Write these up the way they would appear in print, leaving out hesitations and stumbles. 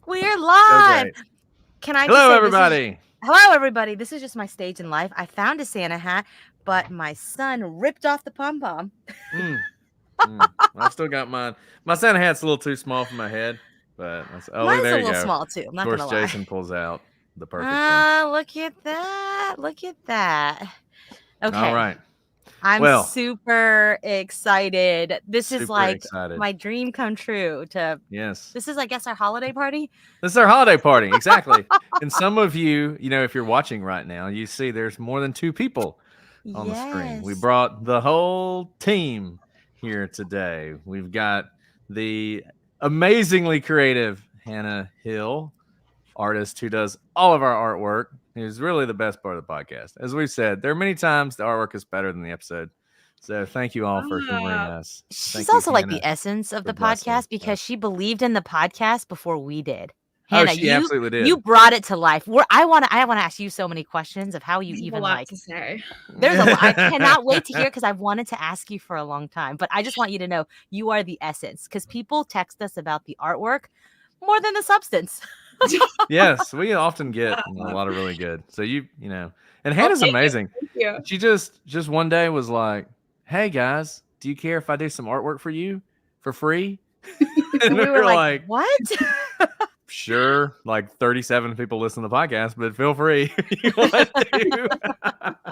We're So live. great. Can I just Hello, say everybody. hello, everybody. This is just my stage in life. I found a Santa hat, but my son ripped off the pom pom. Mm, I've still got mine. My Santa hat's a little too small for my head, but look, Mine's a there you little go. small too. I'm Of not course, gonna lie. Jason pulls out the perfect one. Look at that. Look at that. All Okay. right. I'm Well, super excited. This is super like excited. my dream come true Yes. this is, I guess, our holiday party. This is our holiday party. Exactly. And some of you, if you're watching right now, you see there's more than two people on the screen. We Yes. brought the whole team here today. We've got the amazingly creative Hannah Hill, artist who does all of our artwork, who's really the best part of the podcast. As we've said, there are many times the artwork is better than the episode. So thank you all for humoring us. She's Thank you, also like the Hannah, essence of for the blessing podcast because us. she believed in the podcast before we did. Oh, Hannah, she absolutely you did. brought it to life. I want to ask you so many questions of how you There's a even lot to say. There's a lot. I cannot wait to hear because I've wanted to ask you for a long time. But I just want you to know you are the essence because people text us about the artwork more than the substance. Yes, we often get a lot of really good. So and Hannah's amazing. Thank you. She just one day was like, "Hey guys, do you care if I do some artwork for you for free?" And we were like, "What?" Sure, like 37 people listen to the podcast, but feel free if you want to.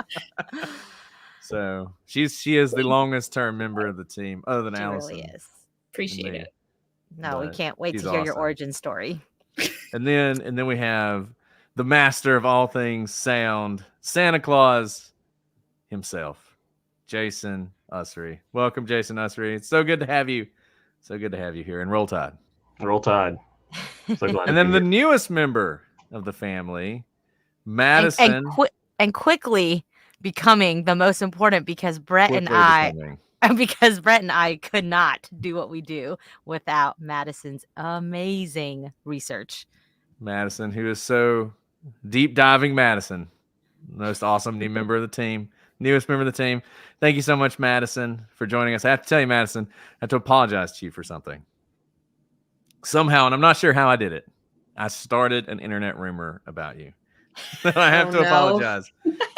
So she is the longest term member of the team, other than She Allison. really is. Appreciate it. No, we But can't wait she's to hear your awesome. origin story. And then we have the master of all things sound, Santa Claus himself, Jason Usry. Welcome, Jason Usry. It's so good to have you. So good to have you here. And Roll Tide. Roll Tide. So glad And to then be the here. newest member of the family, Madison. And quickly becoming the most important because Brett and becoming. because Brett and I could not do what we do without Madison's amazing research. Madison, who is so deep diving Madison, most awesome new member of the team, newest member of the team. Thank you so much, Madison, for joining us. I have to tell you, Madison, I have to apologize to you for something. Somehow, and I'm not sure how I did it, I started an internet rumor about you. I have to apologize.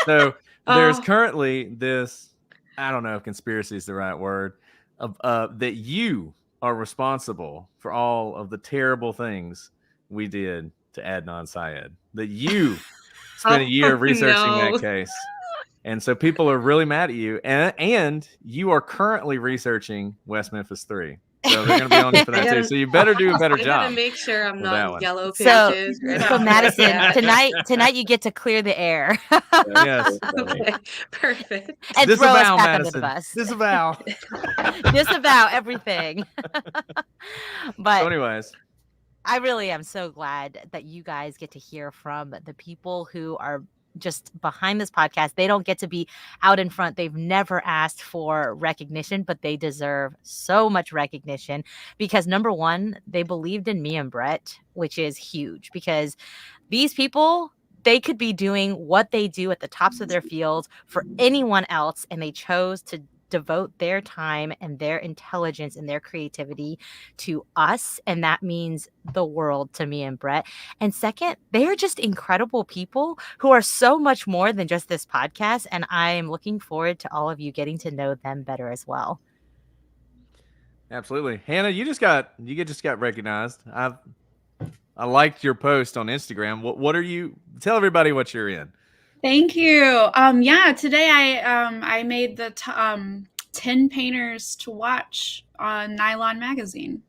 So there's currently this, I don't know if conspiracy is the right word, that you are responsible for all of the terrible things we did to Adnan Syed. That you spent a year researching that case. And so people are really mad at you. And you are currently researching West Memphis 3. So they're going to be on you for that too. So you better do a better job. I gotta make sure I'm not in yellow So pages. Madison, tonight you get to clear the air. Yes. Okay, perfect. And Disavow, throw us back Madison. under the bus. Disavow. Disavow everything. But So anyways, I really am so glad that you guys get to hear from the people who are just behind this podcast. They don't get to be out in front. They've never asked for recognition, but they deserve so much recognition because number one, they believed in me and Brett, which is huge because these people, they could be doing what they do at the tops of their fields for anyone else, and they chose to devote their time and their intelligence and their creativity to us, and that means the world to me and Brett. And second, they are just incredible people who are so much more than just this podcast, and I am looking forward to all of you getting to know them better as well. Absolutely. Hannah, you just got recognized. I liked your post on Instagram. What are you? Tell everybody what you're in. Thank you. Yeah, today I made the 10 painters to watch on Nylon Magazine.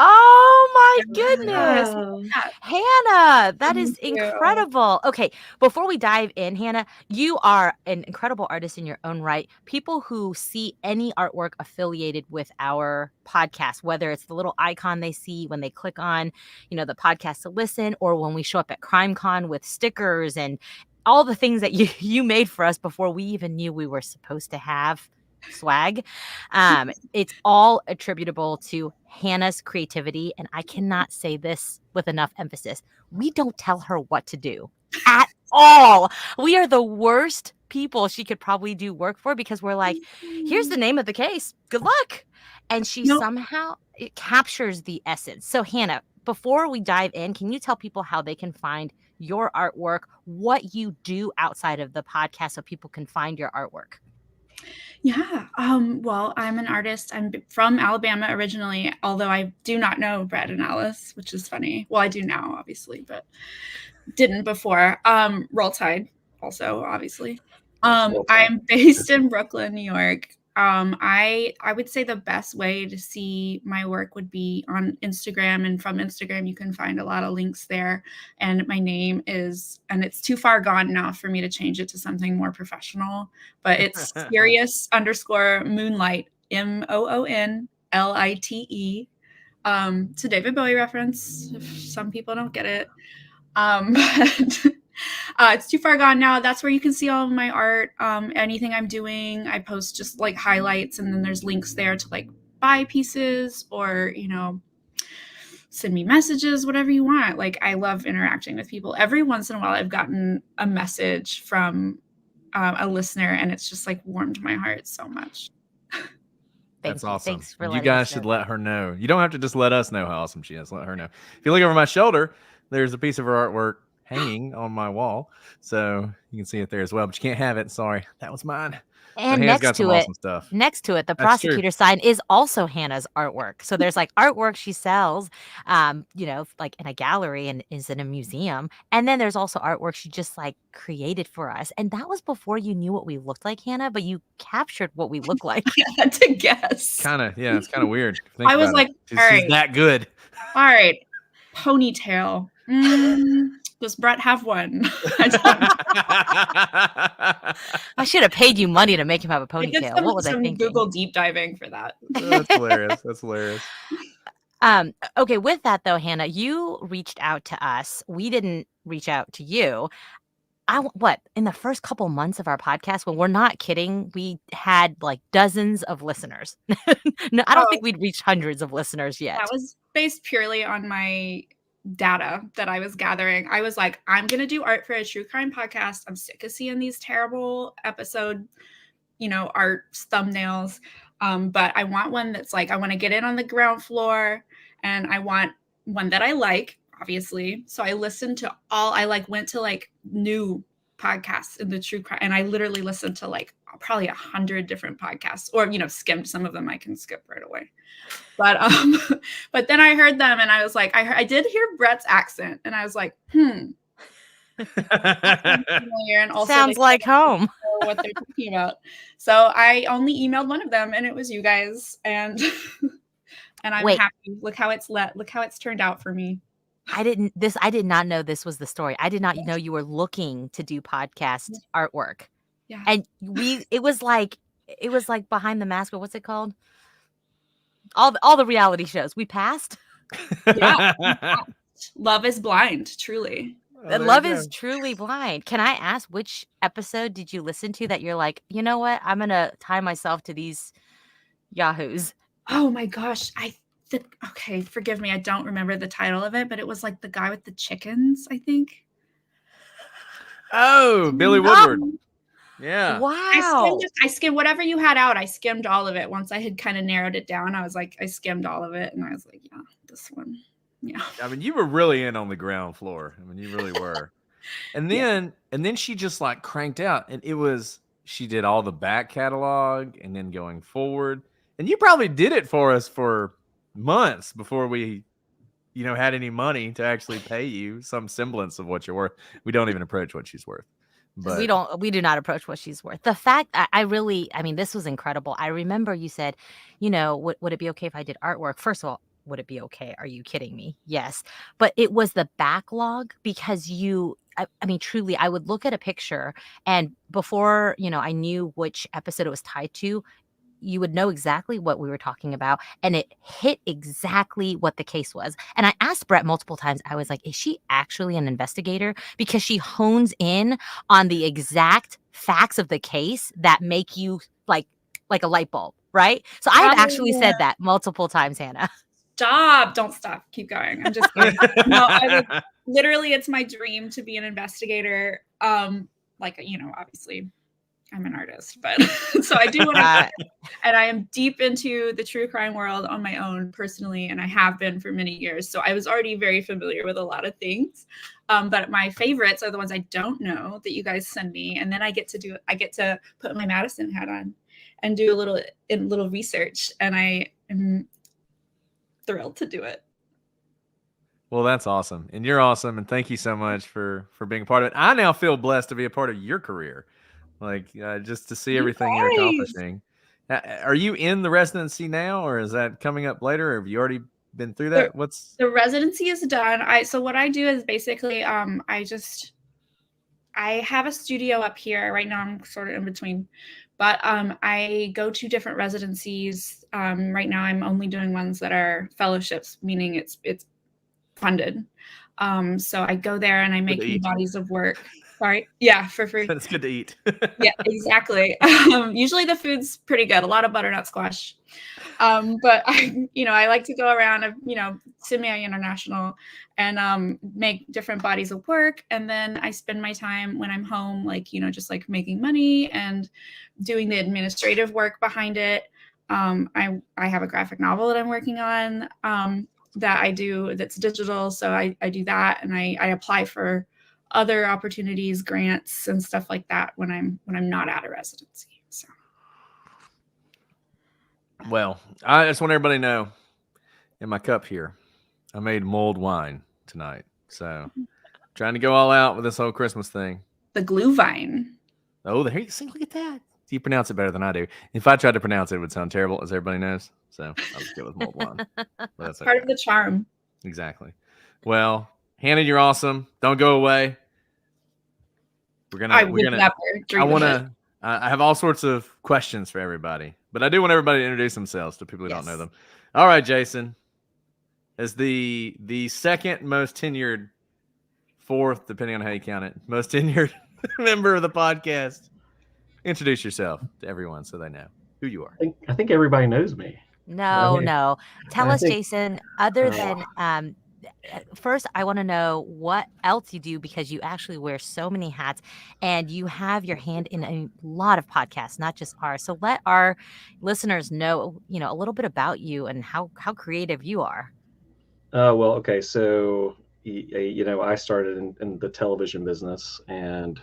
Oh my goodness. Wow. Hannah, that is Thank you. incredible. Okay, before we dive in, Hannah, you are an incredible artist in your own right. People who see any artwork affiliated with our podcast, whether it's the little icon they see when they click on, the podcast to listen, or when we show up at CrimeCon with stickers and all the things that you made for us before we even knew we were supposed to have swag. It's all attributable to Hannah's creativity, and I cannot say this with enough emphasis. We don't tell her what to do at all. We are the worst people she could probably do work for because we're like, here's the name of the case. Good luck. And she somehow it captures the essence. So Hannah, before we dive in, can you tell people how they can find your artwork, what you do outside of the podcast so people can find your artwork? Yeah. Well, I'm an artist. I'm from Alabama originally, although I do not know Brett and Alice, which is funny. Well, I do now, obviously, but didn't before. Roll Tide, also, obviously. Roll Tide. I'm based in Brooklyn, New York. I would say the best way to see my work would be on Instagram, and from Instagram you can find a lot of links there. And my name is, and it's too far gone now for me to change it to something more professional, but it's Serious_Moonlight, MOONLITE. It's a David Bowie reference if some people don't get it. But it's too far gone now. That's where you can see all of my art. Anything I'm doing, I post just like highlights, and then there's links there to like buy pieces or, send me messages, whatever you want. Like, I love interacting with people. Every once in a while, I've gotten a message from a listener, and it's just like warmed my heart so much. That's awesome. Thanks for You letting guys us should know. let her know. You don't have to just let us know how awesome she is. Let her know. If you look over my shoulder, there's a piece of her artwork hanging on my wall, so you can see it there as well. But you can't have it. Sorry, that was mine. And Hannah's next got some to it, awesome stuff. the That's true. prosecutor sign is also Hannah's artwork. So there's like artwork she sells, like in a gallery and is in a museum. And then there's also artwork she just like created for us. And that was before you knew what we looked like, Hannah, but you captured what we look like. I had to guess. Kind of, yeah. It's kind of weird. Think I was about it. like, she's all right. that good. All right, ponytail. Does Brett have one? I should have paid you money to make him have a did ponytail. What was I some thinking? Google deep diving for that. That's hilarious. That's hilarious. Okay, with that though, Hannah, you reached out to us. We didn't reach out to you. In the first couple months of our podcast, when we're not kidding, we had like dozens of listeners. No, I don't think we'd reached hundreds of listeners yet. That was based purely on my data that I was gathering. I was like, I'm going to do art for a true crime podcast. I'm sick of seeing these terrible episode, art thumbnails. But I want one that's like, I want to get in on the ground floor, and I want one that I like, obviously. So I listened to went to like new podcasts in the true crime, and I literally listened to like probably 100 different podcasts, or skimmed some of them. I can skip right away, but then I heard them, and I was like, I did hear Brett's accent, and I was like, familiar, and also sounds like home. what they're talking about. So I only emailed one of them, and it was you guys, and I'm happy. Look how it's turned out for me. I did not know this was the story. I did not know you were looking to do podcast artwork. Yeah. And it was like Behind the Mask, or what's it called? All the reality shows. We passed. Yeah. Love is Blind, truly. Love is truly blind. Can I ask, which episode did you listen to that you're like, you know what? I'm going to tie myself to these yahoos. Oh my gosh. Okay, forgive me. I don't remember the title of it, but it was like the guy with the chickens, I think. Oh, Billy Woodward. Yeah. Wow. I skimmed whatever you had out. I skimmed all of it. Once I had kind of narrowed it down, I was like, I skimmed all of it, and I was like, yeah, this one. Yeah. I mean, you were really in on the ground floor. I mean, you really were. And then she just like cranked out, and she did all the back catalog, and then going forward. And you probably did it for us for months before we, had any money to actually pay you some semblance of what you're worth. We don't even approach what she's worth. But we do not approach what she's worth. The fact this was incredible. I remember you said, would it be okay if I did artwork? First of all, would it be okay? Are you kidding me? Yes. But it was the backlog, because truly, I would look at a picture, and before, I knew which episode it was tied to, you would know exactly what we were talking about, and it hit exactly what the case was. And I asked Brett multiple times, I was like, is she actually an investigator? Because she hones in on the exact facts of the case that make you like a light bulb, right? So I have actually said that multiple times, Hannah. Stop. Don't stop. Keep going. I'm just kidding. No, literally, it's my dream to be an investigator. Obviously, I'm an artist, but so I do want to, and I am deep into the true crime world on my own personally, and I have been for many years. So I was already very familiar with a lot of things, but my favorites are the ones I don't know that you guys send me, and then I get to put my Madison hat on and do a little research, and I am thrilled to do it. Well, that's awesome, and you're awesome, and thank you so much for being a part of it. I now feel blessed to be a part of your career. Like just to see everything you're accomplishing. Are you in the residency now, or is that coming up later? Or have you already been through that? What's the residency is done. So what I do is basically I have a studio up here right now. I'm sort of in between, but I go to different residencies. Right now I'm only doing ones that are fellowships, meaning it's funded. So I go there and I make new bodies of work. Sorry. Yeah, for free. It's good to eat. Yeah, exactly. Usually the food's pretty good. A lot of butternut squash. But I like to go around, semi-international and make different bodies of work. And then I spend my time when I'm home, just like making money and doing the administrative work behind it. I have a graphic novel that I'm working on that I do that's digital. So I do that, and I apply for other opportunities, grants, and stuff like that when I'm not at a residency. So, well, I just want everybody to know, in my cup here, I made mulled wine tonight. So, trying to go all out with this whole Christmas thing. The Glühwein. Oh, there you see. Look at that. You pronounce it better than I do. If I tried to pronounce it, it would sound terrible, as everybody knows. So I'll just go with mulled wine. But that's part of the charm. Exactly. Well, Hannah, you're awesome. Don't go away. I have all sorts of questions for everybody, but I do want everybody to introduce themselves to people who don't know them. All right, Jason, as the second most tenured, fourth, depending on how you count it, most tenured member of the podcast, introduce yourself to everyone so they know who you are. I think everybody knows me. No. Tell us, Jason, other than first, I want to know what else you do, because you actually wear so many hats and you have your hand in a lot of podcasts, not just ours. So let our listeners know, a little bit about you and how creative you are. Well, okay. So, I started in the television business, and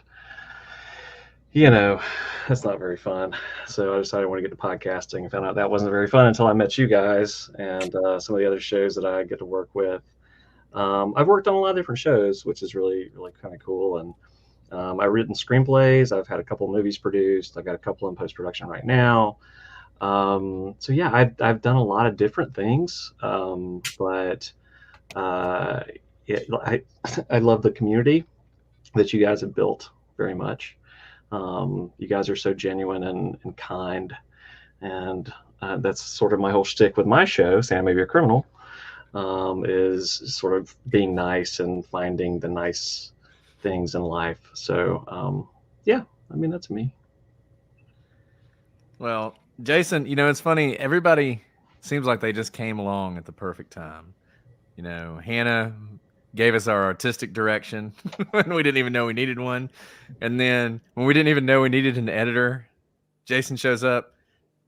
that's not very fun. So I decided I want to get to podcasting and found out that wasn't very fun until I met you guys and some of the other shows that I get to work with. I've worked on a lot of different shows, which is really, really kind of cool. And I've written screenplays. I've had a couple of movies produced. I've got a couple in post-production right now. So yeah, I've done a lot of different things. But I love the community that you guys have built very much. You guys are so genuine and kind, and that's sort of my whole shtick with my show, Santa May Be a Criminal, is sort of being nice and finding the nice things in life. So, that's me. Well, Jason, it's funny. Everybody seems like they just came along at the perfect time. Hannah gave us our artistic direction when we didn't even know we needed one. And then when we didn't even know we needed an editor, Jason shows up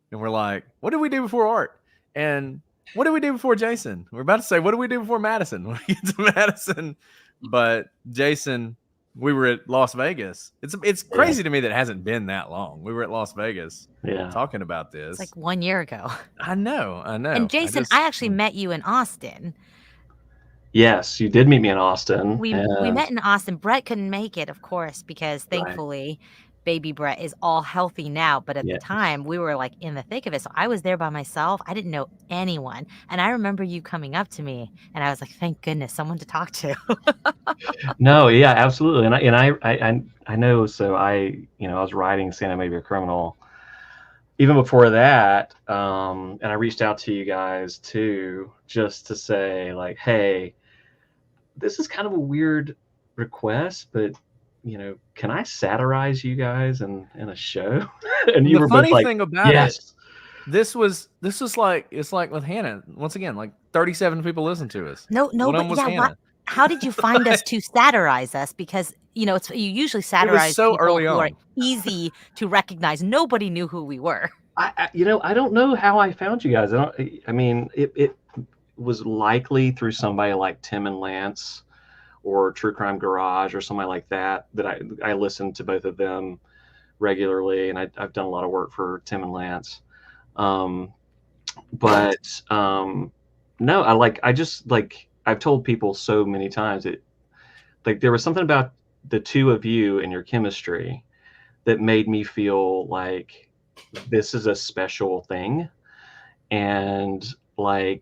and we're like, what did we do before art? And what did we do before Jason? We're about to say, what did we do before Madison? When we get to Madison. But Jason, we were at Las Vegas. It's crazy to me that it hasn't been that long. We were at Las Vegas talking about this. It's like 1 year ago. I know. And Jason, I actually met you in Austin. Yes, you did meet me in Austin. We met in Austin. Brett couldn't make it, of course, because thankfully baby Brett is all healthy now. But at the time, we were like in the thick of it. So I was there by myself. I didn't know anyone. And I remember you coming up to me and I was like, thank goodness, someone to talk to. No, yeah, absolutely. And I know, so I was writing Santa May Be a Criminal even before that. And I reached out to you guys too, just to say like, hey, this is kind of a weird request, but can I satirize you guys in a show? And you were both like, funny thing about it, this was like, it's like with Hannah, once again, like 37 people listen to us. No, but yeah, how did you find us to satirize us? Because it's you usually satirize so people early who are on. easy to recognize. Nobody knew who we were. I don't know how I found you guys. I mean, it was likely through somebody like Tim and Lance or True Crime Garage or somebody like that I listened to both of them regularly, and I've done a lot of work for Tim and Lance. But no, I've told people so many times that like there was something about the two of you and your chemistry that made me feel like this is a special thing. And I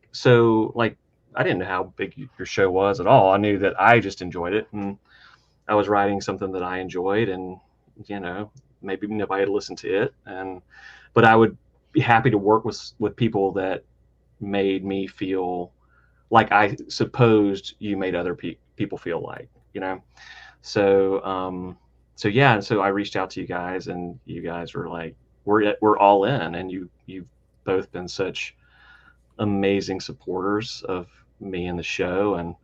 didn't know how big your show was at all. I knew that I just enjoyed it, and I was writing something that I enjoyed, and maybe nobody had listened to it, but I would be happy to work with people that made me feel like I supposed you made other people feel like, So yeah, and so I reached out to you guys, and you guys were like, we're all in, and you've both been such amazing supporters of me and the show, and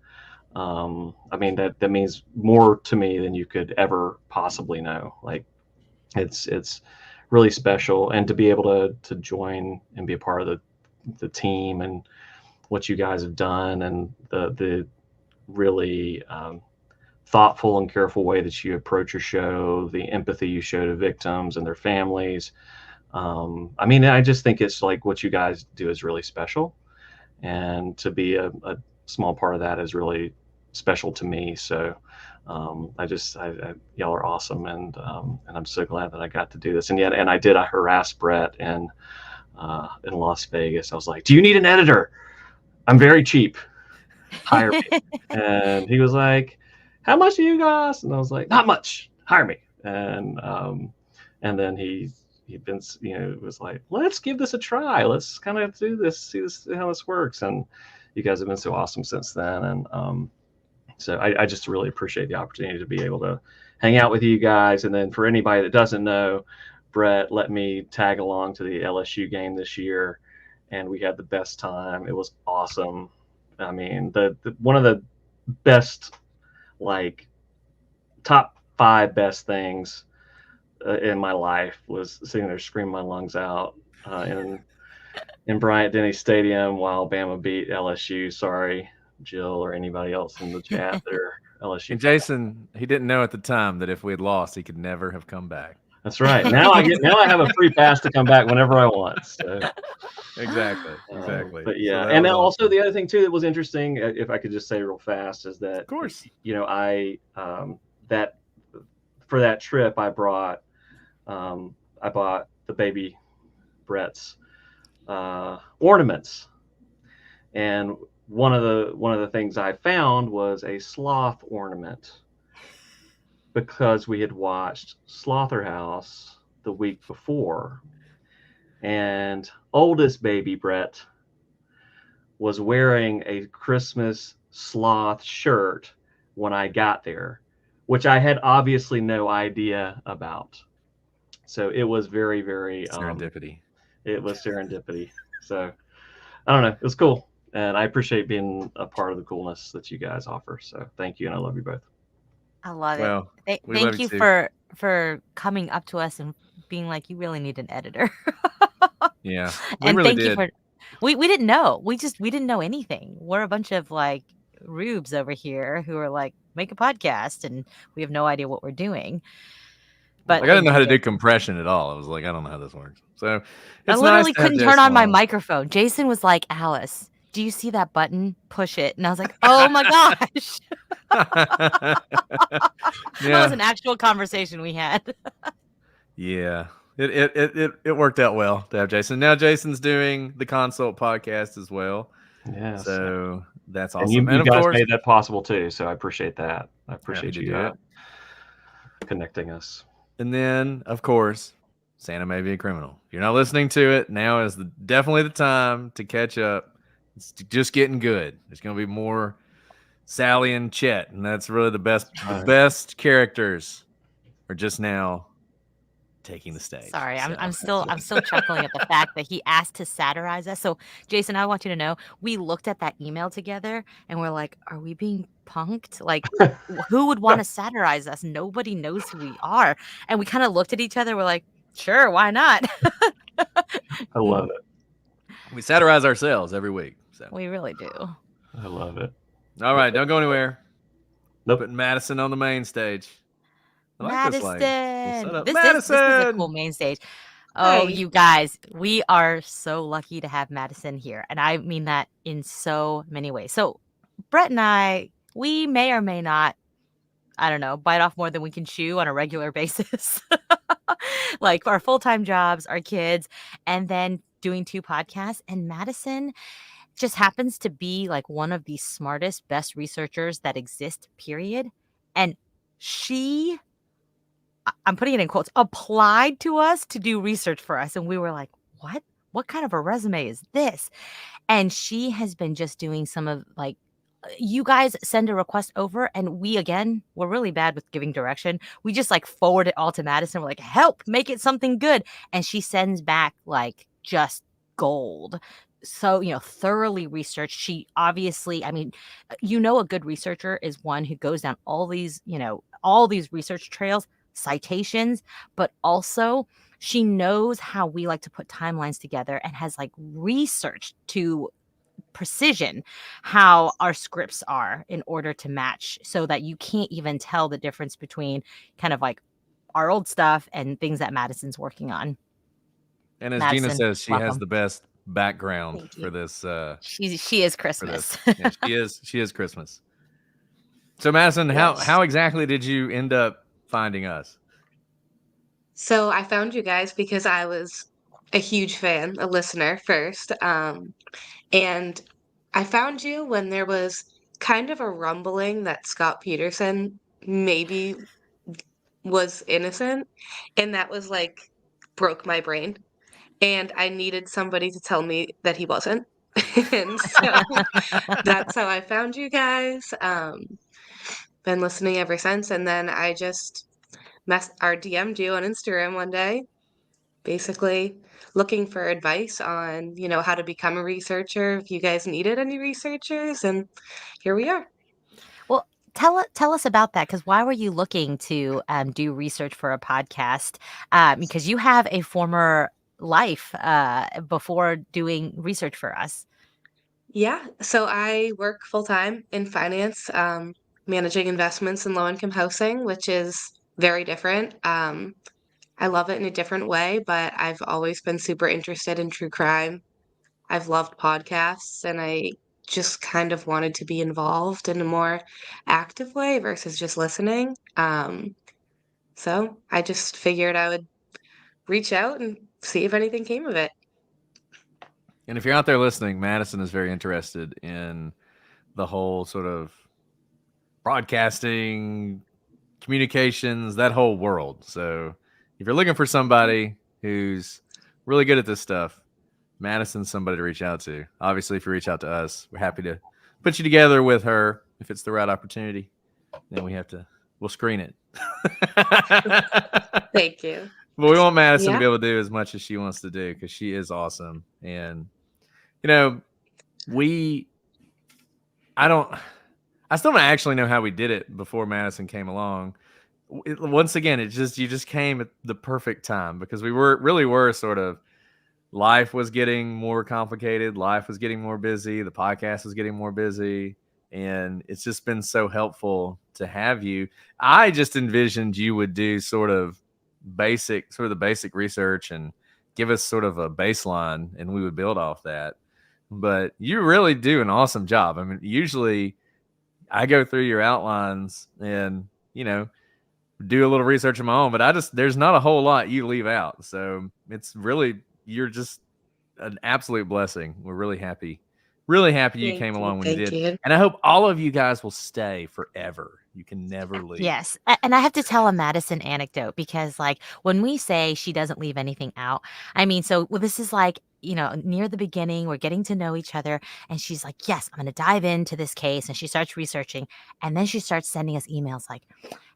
I mean that means more to me than you could ever possibly know. Like it's really special, and to be able to join and be a part of the team and what you guys have done, and the really thoughtful and careful way that you approach your show, the empathy you show to victims and their families. I mean, I just think it's like what you guys do is really special, and to be a small part of that is really special to me. So y'all are awesome, and I'm so glad that I got to do this. And I harassed Brett in Las Vegas. I was like, "Do you need an editor? I'm very cheap. Hire me." And he was like, "How much do you guys?" And I was like, "Not much. Hire me." And then he was like, "Let's give this a try. Let's kind of do this, see how this works." And you guys have been so awesome since then. And so I just really appreciate the opportunity to be able to hang out with you guys. And then for anybody that doesn't know, Brett let me tag along to the LSU game this year, and we had the best time. It was awesome. I mean, the one of the best, like top 5 best things in my life was sitting there screaming my lungs out in Bryant-Denny Stadium while Bama beat LSU. Sorry, Jill or anybody else in the chat there. LSU. And Jason, he didn't know at the time that if we had lost, he could never have come back. That's right. Now I have a free pass to come back whenever I want. So. Exactly. But yeah, and then also the other thing too that was interesting, if I could just say real fast, is that of course, I that for that trip I bought the baby Brett's ornaments, and one of the things I found was a sloth ornament, because we had watched Slaughterhouse the week before, and oldest baby Brett was wearing a Christmas sloth shirt when I got there, which I had obviously no idea about. So it was very, very serendipity. It was serendipity. So I don't know. It was cool. And I appreciate being a part of the coolness that you guys offer. So thank you. And I love you both. I love Well, it. we Thank love you you for coming up to us and being like, you really need an editor. Yeah. And really thank did. you for we didn't know. We didn't know anything. We're a bunch of like rubes over here who are like, make a podcast, and we have no idea what we're doing. But I didn't know how to do compression at all. I was like, I don't know how this works. So I literally couldn't turn on my microphone. Jason was like, Alice, do you see that button? Push it. And I was like, oh my gosh. That was an actual conversation we had. Yeah. It worked out well to have Jason. Now Jason's doing the Consult podcast as well. Yeah. So that's awesome. And you of guys course, made that possible too. So I appreciate that. I appreciate happy to you do it. connecting us. And then, of course, Santa May Be a Criminal. If you're not listening to it, now is definitely the time to catch up. It's just getting good. There's going to be more Sally and Chet, and that's really the best. The best characters are just now taking the stage. Sorry, So, I'm still chuckling at the fact that he asked to satirize us. So, Jason, I want you to know we looked at that email together and we're like, are we being punked? Like, who would want to satirize us? Nobody knows who we are. And we kind of looked at each other. We're like, sure, why not? I love it. we satirize ourselves every week. So, We really do. I love it. all right, don't go anywhere. Nope. Putting Madison on the main stage. I like this lane. Madison. Set up. This is a Madison! cool main stage. Oh, Hi. you guys, we are so lucky to have Madison here. And I mean that in so many ways. So, Brett and I, we may or may not, I don't know, bite off more than we can chew on a regular basis. Like our full-time jobs, our kids, and then doing 2 podcasts. And Madison just happens to be like one of the smartest, best researchers that exist, period. And she, I'm putting it in quotes, applied to us to do research for us. And we were like, what? What kind of a resume is this? And she has been just doing some of like, you guys send a request over and we're really bad with giving direction. We just like forward it all to Madison. We're like, help, make it something good. And she sends back like just gold. So, thoroughly researched. She obviously, I mean, a good researcher is one who goes down all these research trails, citations, but also she knows how we like to put timelines together and has like researched to precision how our scripts are in order to match so that you can't even tell the difference between kind of like our old stuff and things that Madison's working on. And as Madison, Gina says, she has welcome. the best background Thank you. for this. She is For Christmas. this. Yeah, she is Christmas. So Madison, Yes. how exactly did you end up finding us? So I found you guys because I was a huge fan, a listener first. And I found you when there was kind of a rumbling that Scott Peterson maybe was innocent. And that was like broke my brain. And I needed somebody to tell me that he wasn't. And so that's how I found you guys. Been listening ever since. And then I just DM'd you on Instagram one day, basically looking for advice on, how to become a researcher, if you guys needed any researchers, and here we are. Well, tell us about that, because why were you looking to do research for a podcast? Because you have a former life before doing research for us. Yeah, so I work full-time in finance, managing investments in low-income housing, which is very different. I love it in a different way, but I've always been super interested in true crime. I've loved podcasts, and I just kind of wanted to be involved in a more active way versus just listening. So I just figured I would reach out and see if anything came of it. And if you're out there listening, Madison is very interested in the whole sort of broadcasting, communications, that whole world. So if you're looking for somebody who's really good at this stuff, Madison's somebody to reach out to. Obviously, if you reach out to us, we're happy to put you together with her if it's the right opportunity. Then we'll screen it. Thank you. But we want Madison to Yeah. be able to do as much as she wants to do because she is awesome. And, I still don't actually know how we did it before Madison came along. Once again, you just came at the perfect time because we were sort of, life was getting more complicated. Life was getting more busy. The podcast was getting more busy. And it's just been so helpful to have you. I just envisioned you would do sort of the basic research and give us sort of a baseline and we would build off that. But you really do an awesome job. I mean, usually I go through your outlines and, do a little research of my own, but there's not a whole lot you leave out. So it's really, you're just an absolute blessing. We're really happy Really happy you Thank came you, along when you thank did. you. And I hope all of you guys will stay forever. You can never leave. Yes. And I have to tell a Madison anecdote because, like, when we say she doesn't leave anything out, I mean, so this is like, near the beginning, we're getting to know each other. And she's like, yes, I'm going to dive into this case. And she starts researching. And then she starts sending us emails like,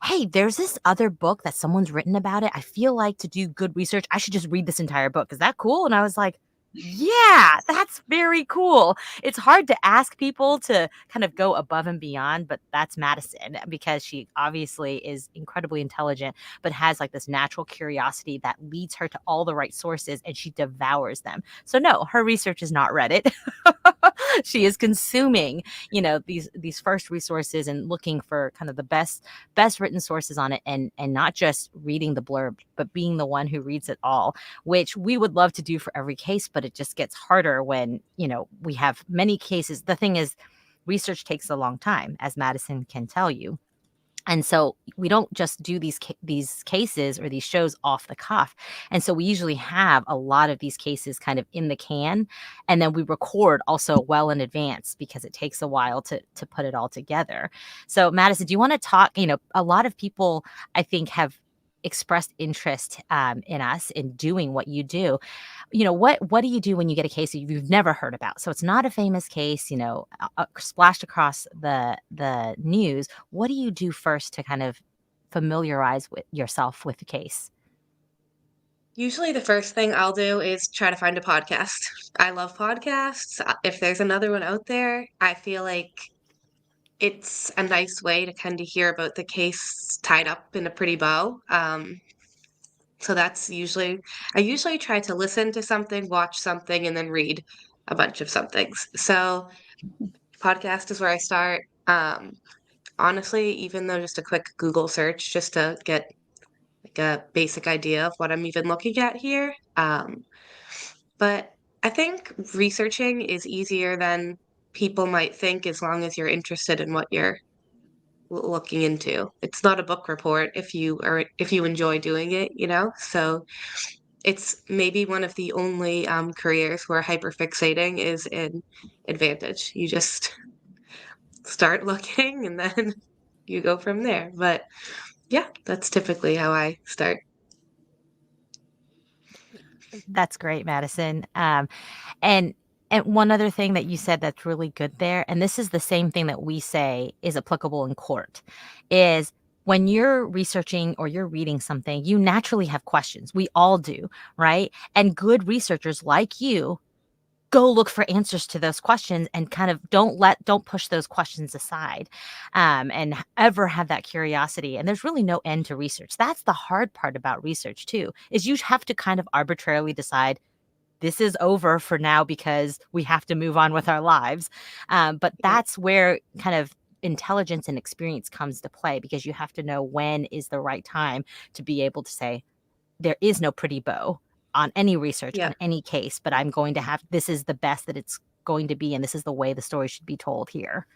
hey, there's this other book that someone's written about it. I feel like to do good research, I should just read this entire book. Is that cool? And I was like, yeah, that's very cool. It's hard to ask people to kind of go above and beyond, but that's Madison because she obviously is incredibly intelligent, but has like this natural curiosity that leads her to all the right sources and she devours them. So no, her research is not Reddit. She is consuming, these first resources and looking for kind of the best written sources on it and not just reading the blurb, but being the one who reads it all, which we would love to do for every case, but it just gets harder when, we have many cases. The thing is, research takes a long time, as Madison can tell you. And so we don't just do these cases or these shows off the cuff. And so we usually have a lot of these cases kind of in the can. And then we record also well in advance because it takes a while to put it all together. So Madison, do you want to talk, a lot of people I think have expressed interest in us in doing what you do. What do you do when you get a case that you've never heard about? So it's not a famous case, splashed across the news. What do you do first to kind of familiarize with yourself with the case? Usually the first thing I'll do is try to find a podcast. I love podcasts. If there's another one out there, I feel like it's a nice way to kind of hear about the case tied up in a pretty bow. So I usually try to listen to something, watch something, and then read a bunch of somethings. So podcast is where I start. Honestly, even though just a quick Google search just to get like a basic idea of what I'm even looking at here. But I think researching is easier than people might think as long as you're interested in what you're looking into. It's not a book report if you enjoy doing it, So it's maybe one of the only careers where hyperfixating is an advantage. You just start looking and then you go from there. But yeah, that's typically how I start. That's great, Madison. And one other thing that you said that's really good there, and this is the same thing that we say is applicable in court, is when you're researching or you're reading something, you naturally have questions. We all do, right? And good researchers like you go look for answers to those questions and kind of don't push those questions aside, and ever have that curiosity. And there's really no end to research. That's the hard part about research too, is you have to kind of arbitrarily decide this is over for now because we have to move on with our lives. But that's where kind of intelligence and experience comes to play, because you have to know when is the right time to be able to say, there is no pretty bow on any research, Yeah. on any case, but I'm going to have, this is the best that it's going to be. And this is the way the story should be told here.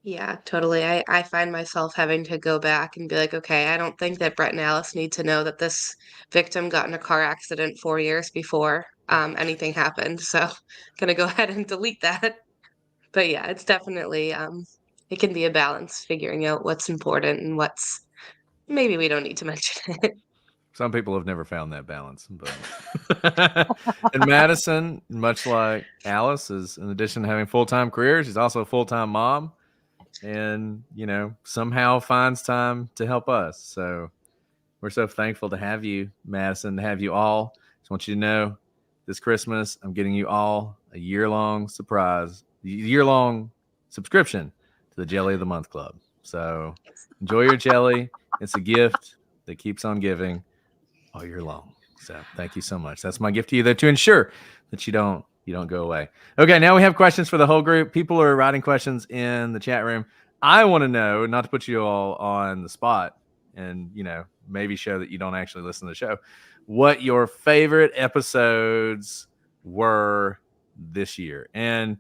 Yeah, totally. I find myself having to go back and be like, okay, I don't think that Brett and Alice need to know that this victim got in a car accident 4 years before anything happened. So I'm gonna go ahead and delete that. But yeah, it's definitely it can be a balance figuring out what's important and what's maybe we don't need to mention it. Some people have never found that balance, but and Madison, much like Alice, is in addition to having a full-time career, she's also a full-time mom, and somehow finds time to help us. So we're so thankful to have you, Madison, to have you all. Just want you to know, this Christmas, I'm getting you all a year-long subscription to the Jelly of the Month Club. So enjoy your jelly. It's a gift that keeps on giving all year long. So thank you so much. That's my gift to you, there to ensure that you don't go away. Okay, now we have questions for the whole group. People are writing questions in the chat room. I want to know, not to put you all on the spot and maybe show that you don't actually listen to the show, what your favorite episodes were this year. And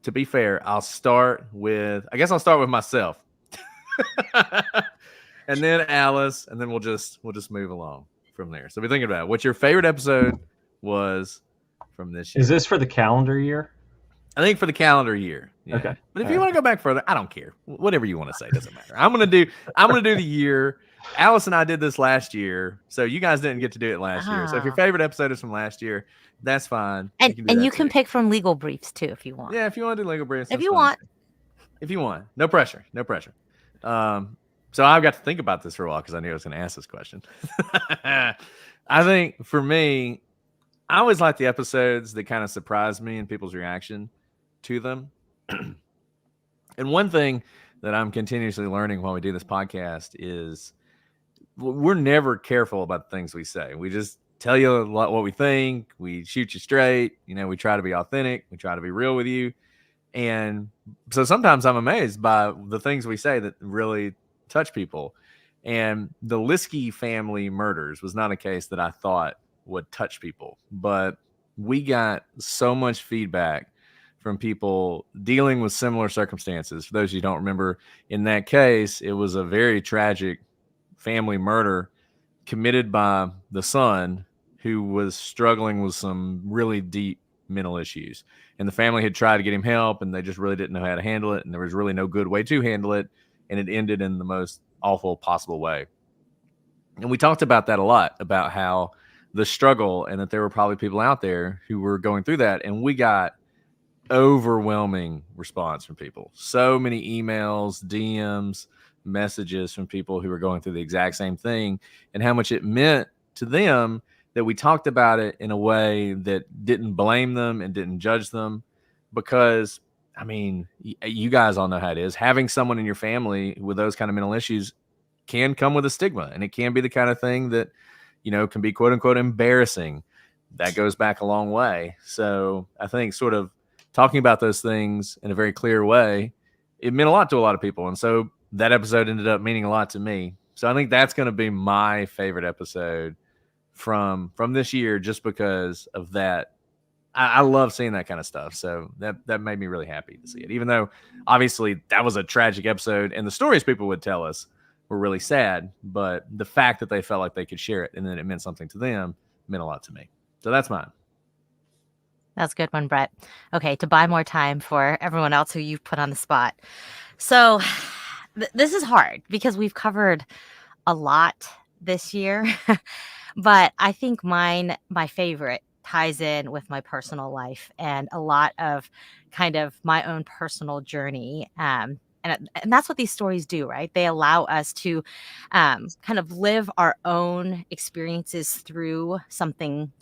to be fair, I'll start with myself. And then Alice, and then we'll just move along from there. So be thinking about it. What your favorite episode was from this year. Is this for the calendar year? I think for the calendar year. Yeah. Okay. But if All you right. want to go back further, I don't care. Whatever you want to say doesn't matter. I'm gonna do the year. Alice and I did this last year, so you guys didn't get to do it last year. So if your Ah. favorite episode is from last year, that's fine. And do and that you can too. pick from legal briefs too if you want. Yeah, if you want to do legal briefs, If that's you fine want. too. If you want, no pressure, no pressure. So I've got to think about this for a while because I knew I was going to ask this question. I think for me, I always like the episodes that kind of surprise me and people's reaction to them. And one thing that I'm continuously learning while we do this podcast is we're never careful about the things we say. We just tell you a lot what we think. We shoot you straight. We try to be authentic. We try to be real with you. And so sometimes I'm amazed by the things we say that really touch people. And the Liskey family murders was not a case that I thought would touch people, but we got so much feedback from people dealing with similar circumstances. For those of you who don't remember, in that case, it was a very tragic family murder committed by the son who was struggling with some really deep mental issues. And the family had tried to get him help, and they just really didn't know how to handle it. And there was really no good way to handle it. And it ended in the most awful possible way. And we talked about that a lot, about how the struggle and that there were probably people out there who were going through that. And we got overwhelming response from people. So many emails, DMs, messages from people who were going through the exact same thing, and how much it meant to them that we talked about it in a way that didn't blame them and didn't judge them. Because, I mean, you guys all know how it is. Having someone in your family with those kind of mental issues can come with a stigma, and it can be the kind of thing that, can be quote unquote embarrassing. That goes back a long way. So I think sort of talking about those things in a very clear way, it meant a lot to a lot of people. And so that episode ended up meaning a lot to me. So I think that's going to be my favorite episode from this year, just because of that. I love seeing that kind of stuff. So that made me really happy to see it, even though obviously that was a tragic episode and the stories people would tell us were really sad. But the fact that they felt like they could share it and then it meant something to them meant a lot to me. So that's mine. That's a good one, Brett. Okay, to buy more time for everyone else who you've put on the spot. So this is hard because we've covered a lot this year, but I think my favorite ties in with my personal life and a lot of kind of my own personal journey. And that's what these stories do, right? They allow us to kind of live our own experiences through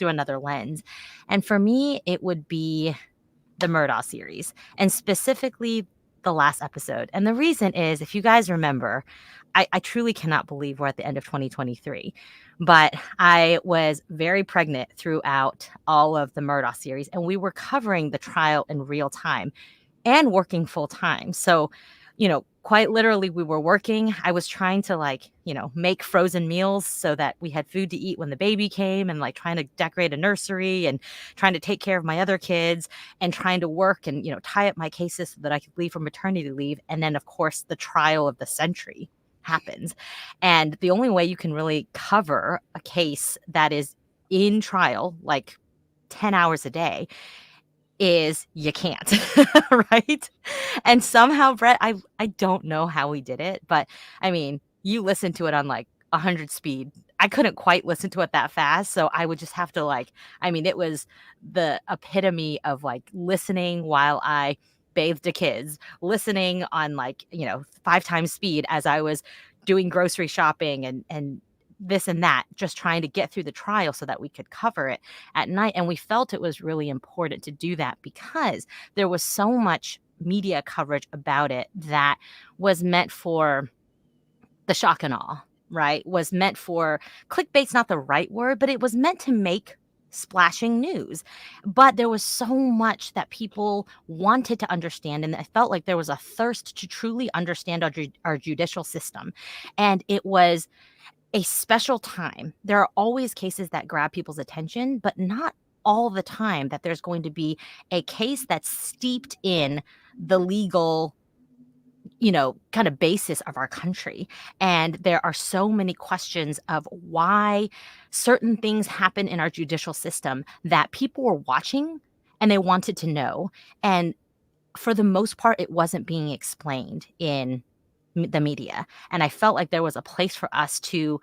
another lens. And for me, it would be the Murdaugh series, and specifically the last episode. And the reason is, if you guys remember, I truly cannot believe we're at the end of 2023, but I was very pregnant throughout all of the Murdaugh series, and we were covering the trial in real time and working full time. So, quite literally, we were working. I was trying to make frozen meals so that we had food to eat when the baby came, and trying to decorate a nursery and trying to take care of my other kids and trying to work and, tie up my cases so that I could leave for maternity leave. And then, of course, the trial of the century happens. And the only way you can really cover a case that is in trial, 10 hours a day, is you can't, right? And somehow, Brett, I don't know how we did it, but I mean, you listen to it on 100 speed. I couldn't quite listen to it that fast, so I would just have to it was the epitome of listening while I bathed the kids, listening on 5 times speed as I was doing grocery shopping and this and that, just trying to get through the trial so that we could cover it at night. And we felt it was really important to do that because there was so much media coverage about it that was meant for the shock and awe, right? Was meant for clickbait's not the right word, but it was meant to make splashing news. But there was so much that people wanted to understand, and I felt like there was a thirst to truly understand our judicial system. And it was a special time. There are always cases that grab people's attention, but not all the time that there's going to be a case that's steeped in the legal kind of basis of our country. And there are so many questions of why certain things happen in our judicial system that people were watching and they wanted to know. And for the most part, it wasn't being explained in the media. And I felt like there was a place for us to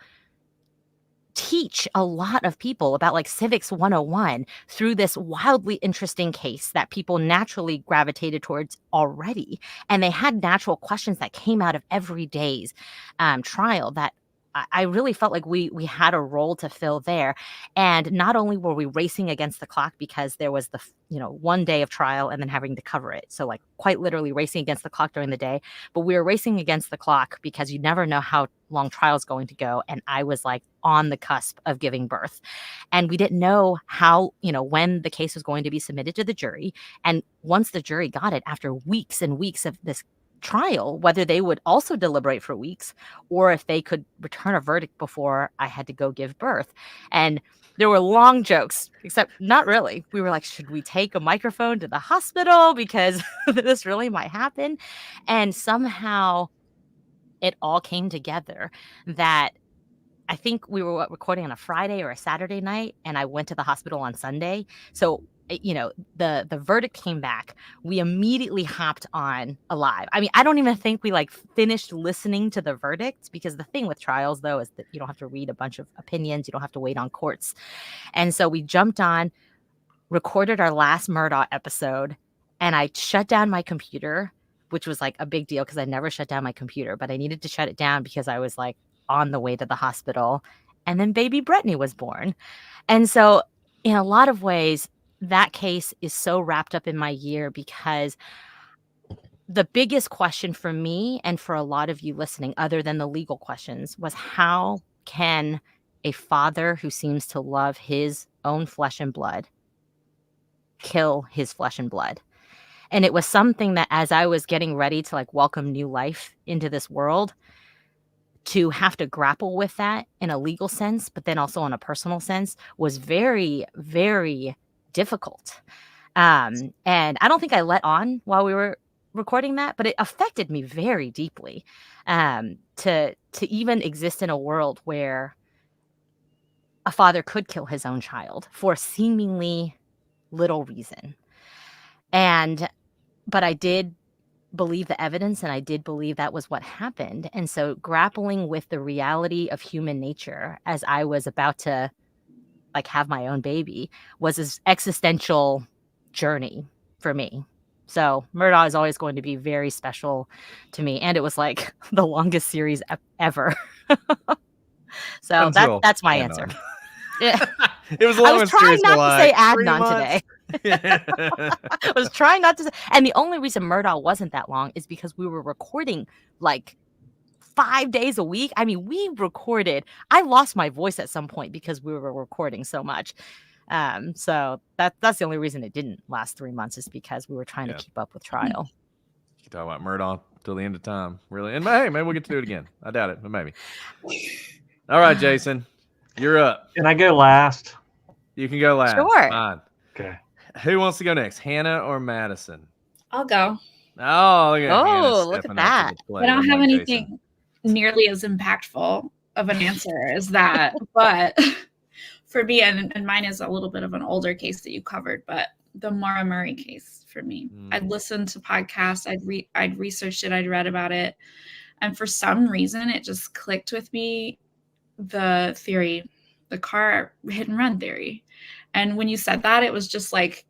teach a lot of people about like civics 101 through this wildly interesting case that people naturally gravitated towards already. And they had natural questions that came out of every day's trial that I really felt like we had a role to fill there. And not only were we racing against the clock because there was the, 1 day of trial and then having to cover it. So like quite literally racing against the clock during the day, but we were racing against the clock because you never know how long trial is going to go. And I was like on the cusp of giving birth. And we didn't know how, when the case was going to be submitted to the jury. And once the jury got it after weeks and weeks of this trial, whether they would also deliberate for weeks or if they could return a verdict before I had to go give birth. And there were long jokes, except not really. We were like, should we take a microphone to the hospital because this really might happen? And somehow it all came together that I think we were recording on a Friday or a Saturday night, and I went to the hospital on Sunday. So the verdict came back. We immediately hopped on Alive. I mean, I don't even think we like finished listening to the verdict, because the thing with trials though is that you don't have to read a bunch of opinions. You don't have to wait on courts. And so we jumped on, recorded our last Murdaugh episode, and I shut down my computer, which was like a big deal because I never shut down my computer, but I needed to shut it down because I was like on the way to the hospital. And then baby Brittany was born. And so in a lot of ways, that case is so wrapped up in my year, because the biggest question for me and for a lot of you listening, other than the legal questions, was how can a father who seems to love his own flesh and blood kill his flesh and blood? And it was something that as I was getting ready to like welcome new life into this world, to have to grapple with that in a legal sense, but then also in a personal sense, was very, very difficult. And I don't think I let on while we were recording that, but it affected me very deeply, to even exist in a world where a father could kill his own child for seemingly little reason. But I did believe the evidence, and I did believe that was what happened. And so grappling with the reality of human nature as I was about to like have my own baby was this existential journey for me. So Murdaugh is always going to be very special to me. And it was like the longest series ever. So that's my answer. Yeah. It was the I was longest trying series not for to say like 3 Adnan months. today. I was trying not to say, and the only reason Murdaugh wasn't that long is because we were recording like 5 days a week. I mean, I lost my voice at some point because we were recording so much. So that's the only reason it didn't last 3 months, is because we were trying to keep up with trial. You can talk about Murdaugh till the end of time, really. And hey, maybe we'll get to do it again. I doubt it, but maybe. All right, Jason, you're up. Can I go last? You can go last. Sure. Fine. Okay. Who wants to go next, Hannah or Madison? I'll go. Oh, look at Hannah Look at stepping that. up to the plate, I don't have unlike anything Jason. nearly as impactful of an answer as that. But for me, and mine is a little bit of an older case that you covered, but the Maura Murray case for me. I'd listened to podcasts, I'd researched it, I'd read about it. And for some reason, it just clicked with me, the theory, the car hit and run theory. And when you said that, it was just like,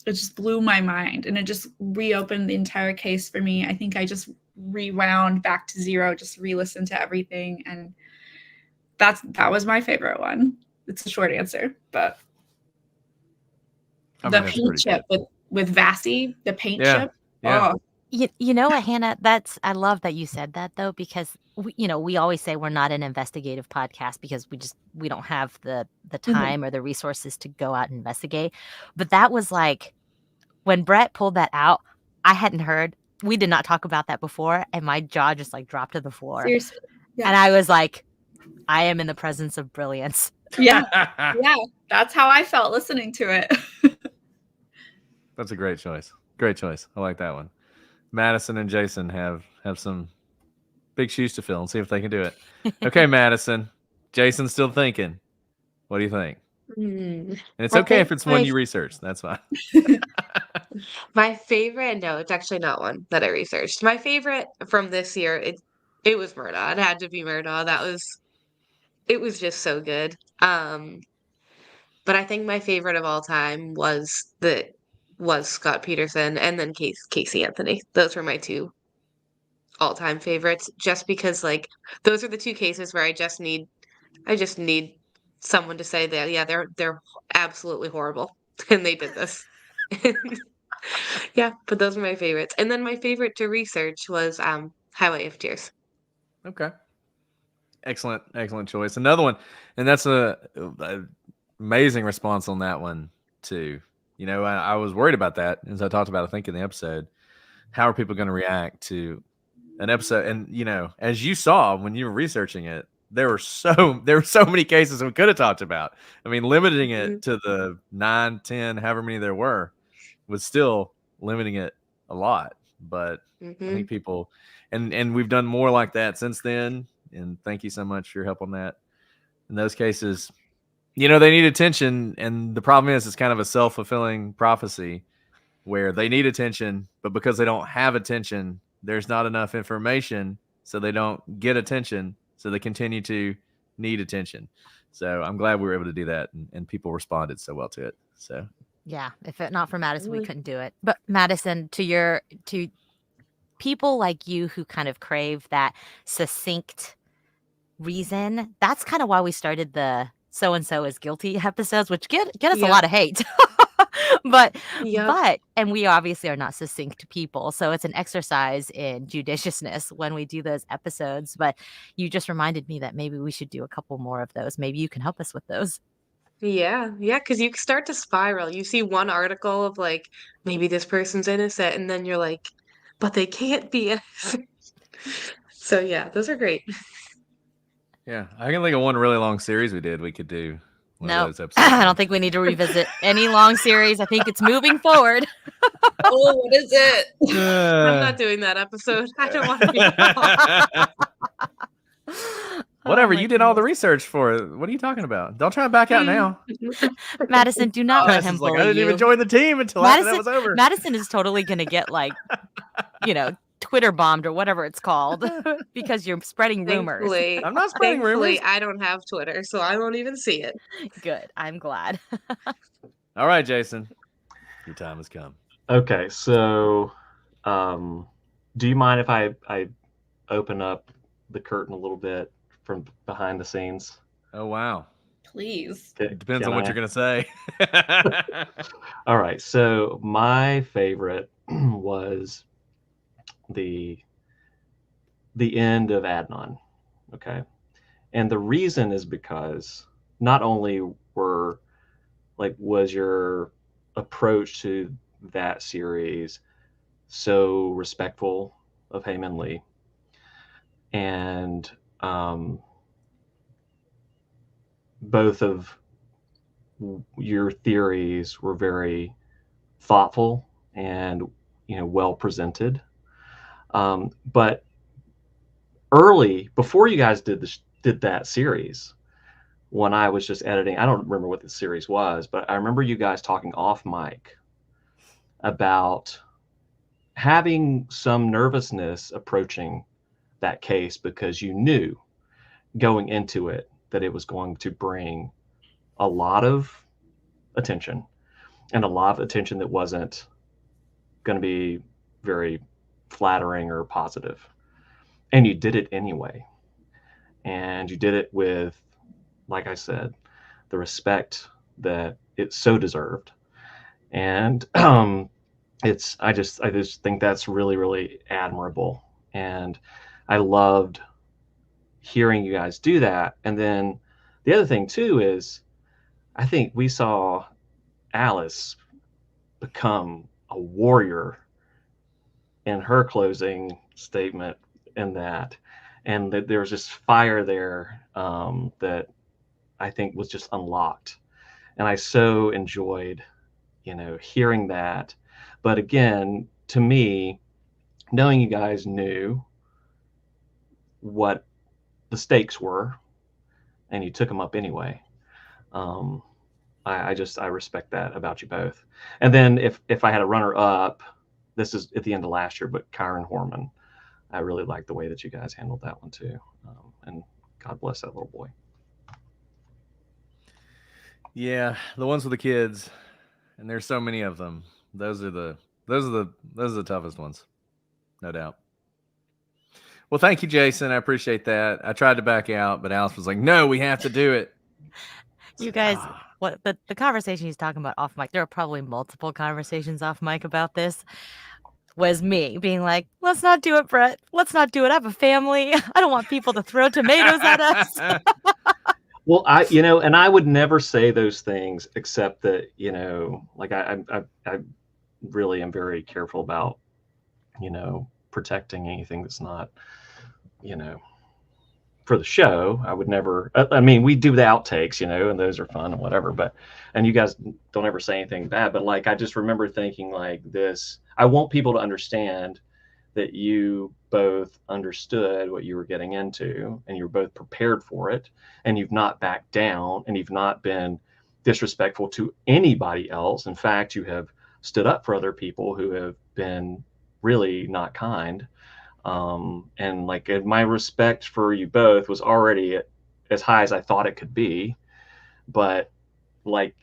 it just blew my mind, and it just reopened the entire case for me. I think I just rewound back to zero, just re-listened to everything. And that was my favorite one. It's a short answer, but I mean, the that's paint pretty chip with Vassy, the paint Yeah. chip. Yeah. Oh, You know what, Hannah? I love that you said that, though, because we always say we're not an investigative podcast because we don't have the time or the resources to go out and investigate. But that was like, when Brett pulled that out, I hadn't heard. We did not talk about that before, and my jaw just like dropped to the floor. seriously. Yeah. And I was like, I am in the presence of brilliance. Yeah. Yeah. That's how I felt listening to it. That's a great choice. Great choice. I like that one. Madison and Jason have some big shoes to fill, and see if they can do it. Okay, Madison. Jason's still thinking. What do you think? Hmm. And it's I okay if think it's one my you researched. That's fine. my favorite, no, it's actually not one that I researched. My favorite from this year, it was Murdaugh. It had to be Murdaugh. It was just so good. But I think my favorite of all time was Scott Peterson and then Casey Anthony. Those were my two all-time favorites, just because like those are the two cases where I just need someone to say that yeah, they're absolutely horrible and they did this. Yeah, but those are my favorites. And then my favorite to research was Highway of Tears. Okay. Excellent choice. Another one, and that's a amazing response on that one too. You know, I was worried about that, as I talked about, I think, in the episode. How are people going to react to an episode? And you know, as you saw when you were researching it, there were so many cases we could have talked about. I mean, limiting Mhm. it to the 9, 10, however many there were, was still limiting it a lot. But I think Mhm. people, and we've done more like that since then. And thank you so much for your help on that. In those cases, you know, they need attention, and the problem is it's kind of a self-fulfilling prophecy where they need attention, but because they don't have attention, there's not enough information, so they don't get attention, so they continue to need attention. So I'm glad we were able to do that, and people responded so well to it. So Yeah, if it not for Madison, we Really? couldn't do it. But Madison, to people like you who kind of crave that succinct reason, that's kind of why we started the so and so is guilty episodes, which get us a Yep. lot of hate. but Yep. and we obviously are not succinct people, so it's an exercise in judiciousness when we do those episodes. But you just reminded me that maybe we should do a couple more of those. Maybe you can help us with those. Yeah, yeah, because you start to spiral. You see one article of like maybe this person's innocent, and then you're like, but they can't be innocent. So yeah, those are great. yeah, I can think of one really long series we did. We could do one of No, those episodes. I on. don't think we need to revisit any long series. I think it's moving forward. Oh, what is it? I'm not doing that episode. I don't want to be. Whatever, Oh my you did all the goodness. research for it. What are you talking about? Don't try and back out now. Madison, do not let him Madison's like, I bully didn't even you. join the team until after that Madison, was over. Madison is totally gonna get like, Twitter bombed or whatever it's called because you're spreading rumors. Thankfully, I'm not spreading rumors. I don't have Twitter, so I won't even see it. Good. I'm glad. All right, Jason, your time has come. Okay, so do you mind if I open up the curtain a little bit from behind the scenes? Oh wow, Please. it depends Can on what I? you're gonna say. All right, so my favorite was the end of Adnan. Okay, and the reason is because not only was your approach to that series so respectful of Heyman Lee, and both of your theories were very thoughtful and well presented. But early, before you guys did that series, when I was just editing, I don't remember what the series was, but I remember you guys talking off mic about having some nervousness approaching that case because you knew going into it that it was going to bring a lot of attention, and a lot of attention that wasn't going to be very flattering or positive. And you did it anyway. And you did it with, like I said, the respect that it so deserved. And I just think that's really, really admirable. And I loved hearing you guys do that. And then the other thing too is I think we saw Alice become a warrior in her closing statement in that, and that there was just fire there that I think was just unlocked. And I so enjoyed, hearing that. But again, to me, knowing you guys knew what the stakes were and you took them up anyway, I respect that about you both. And then if I had a runner up, this is at the end of last year, but Kyron Horman, I really like the way that you guys handled that one too. And God bless that little boy. Yeah, the ones with the kids, and there's so many of them. Those are the toughest ones, no doubt. Well, thank you, Jason. I appreciate that. I tried to back out, but Alice was like, "No, we have to do it." You guys, what the conversation he's talking about off mic, there are probably multiple conversations off mic about this, was me being like, let's not do it, Brett. Let's not do it. I have a family. I don't want people to throw tomatoes at us. Well, and I would never say those things except that, like I really am very careful about, protecting anything that's not, for the show. I would never, I mean, we do the outtakes, and those are fun and whatever, and you guys don't ever say anything bad, but like, I just remember thinking like this, I want people to understand that you both understood what you were getting into and you were both prepared for it, and you've not backed down, and you've not been disrespectful to anybody else. In fact, you have stood up for other people who have been really not kind. And like, my respect for you both was already as high as I thought it could be, but like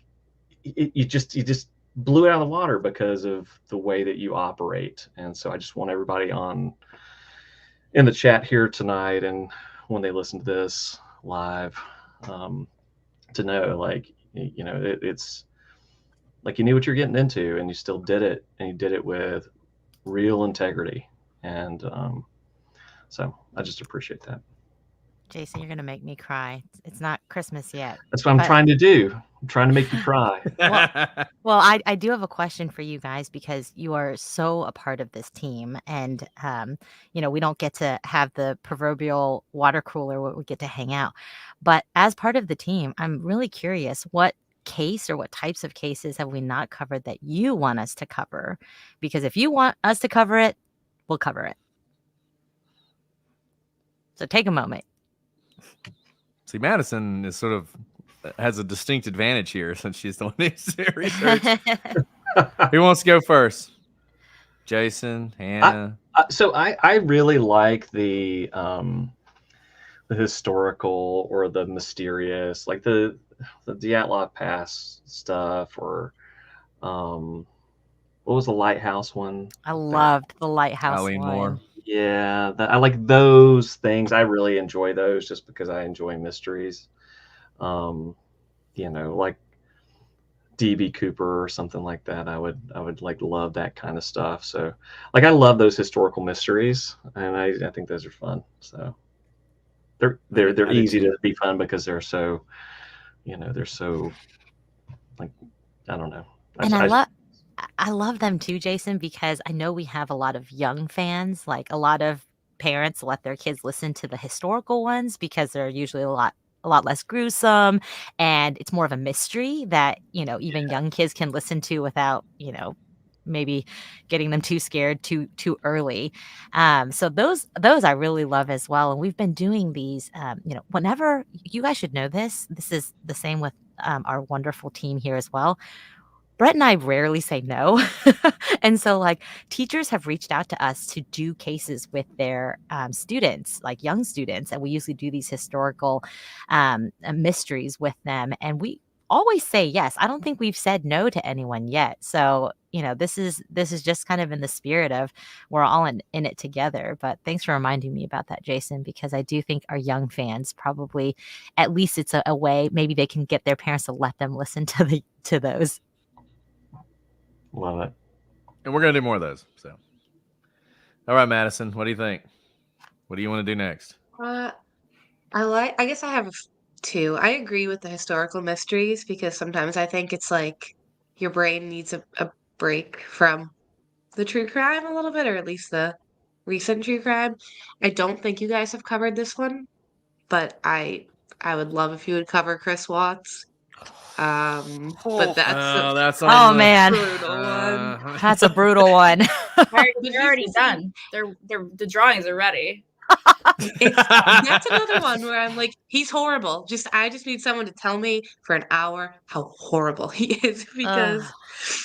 you just blew it out of the water because of the way that you operate. And so I just want everybody in the chat here tonight, and when they listen to this live, to know, like, it's like you knew what you're getting into, and you still did it, and you did it with real integrity. And so I just appreciate that. Jason, you're gonna make me cry. It's not Christmas yet. That's what I'm trying to do. I'm trying to make you cry. Well, I do have a question for you guys, because you are so a part of this team, and we don't get to have the proverbial water cooler where we get to hang out. But as part of the team, I'm really curious, what case or what types of cases have we not covered that you want us to cover? Because if you want us to cover it, we'll cover it. So take a moment. See, Madison is sort of has a distinct advantage here, since she's the one who's research. Who wants to go first? Jason, Hannah. So I really like the historical or the mysterious, like the Dyatlov Pass stuff, or what was the lighthouse one? I loved the lighthouse Eileen one. Moore. Yeah, I like those things. I really enjoy those just because I enjoy mysteries. Like D.B. Cooper or something like that. I would like love that kind of stuff. So like, I love those historical mysteries, and I think those are fun. So they're easy to be fun because they're so, they're so, like, I don't know. And I love them too, Jason, because I know we have a lot of young fans. Like, a lot of parents let their kids listen to the historical ones because they're usually a lot less gruesome, and it's more of a mystery that, even young kids can listen to without, maybe getting them too scared too early. So those I really love as well. And we've been doing these, whenever, you guys should know this is the same with our wonderful team here as well. Brett and I rarely say no. And so, like, teachers have reached out to us to do cases with their students, like young students. And we usually do these historical mysteries with them. And we always say yes. I don't think we've said no to anyone yet. So, this is just kind of in the spirit of we're all in it together. But thanks for reminding me about that, Jason, because I do think our young fans probably, at least it's a way maybe they can get their parents to let them listen to those. Love it. And we're going to do more of those. So, all right, Madison, what do you think? What do you want to do next? I guess I have two. I agree with the historical mysteries, because sometimes I think it's like your brain needs a break from the true crime a little bit, or at least the recent true crime. I don't think you guys have covered this one, but I would love if you would cover Chris Watts. But that's man, brutal one. That's a brutal one. They're already done. The drawings are ready. That's another one where I'm like, he's horrible. I just need someone to tell me for an hour how horrible he is because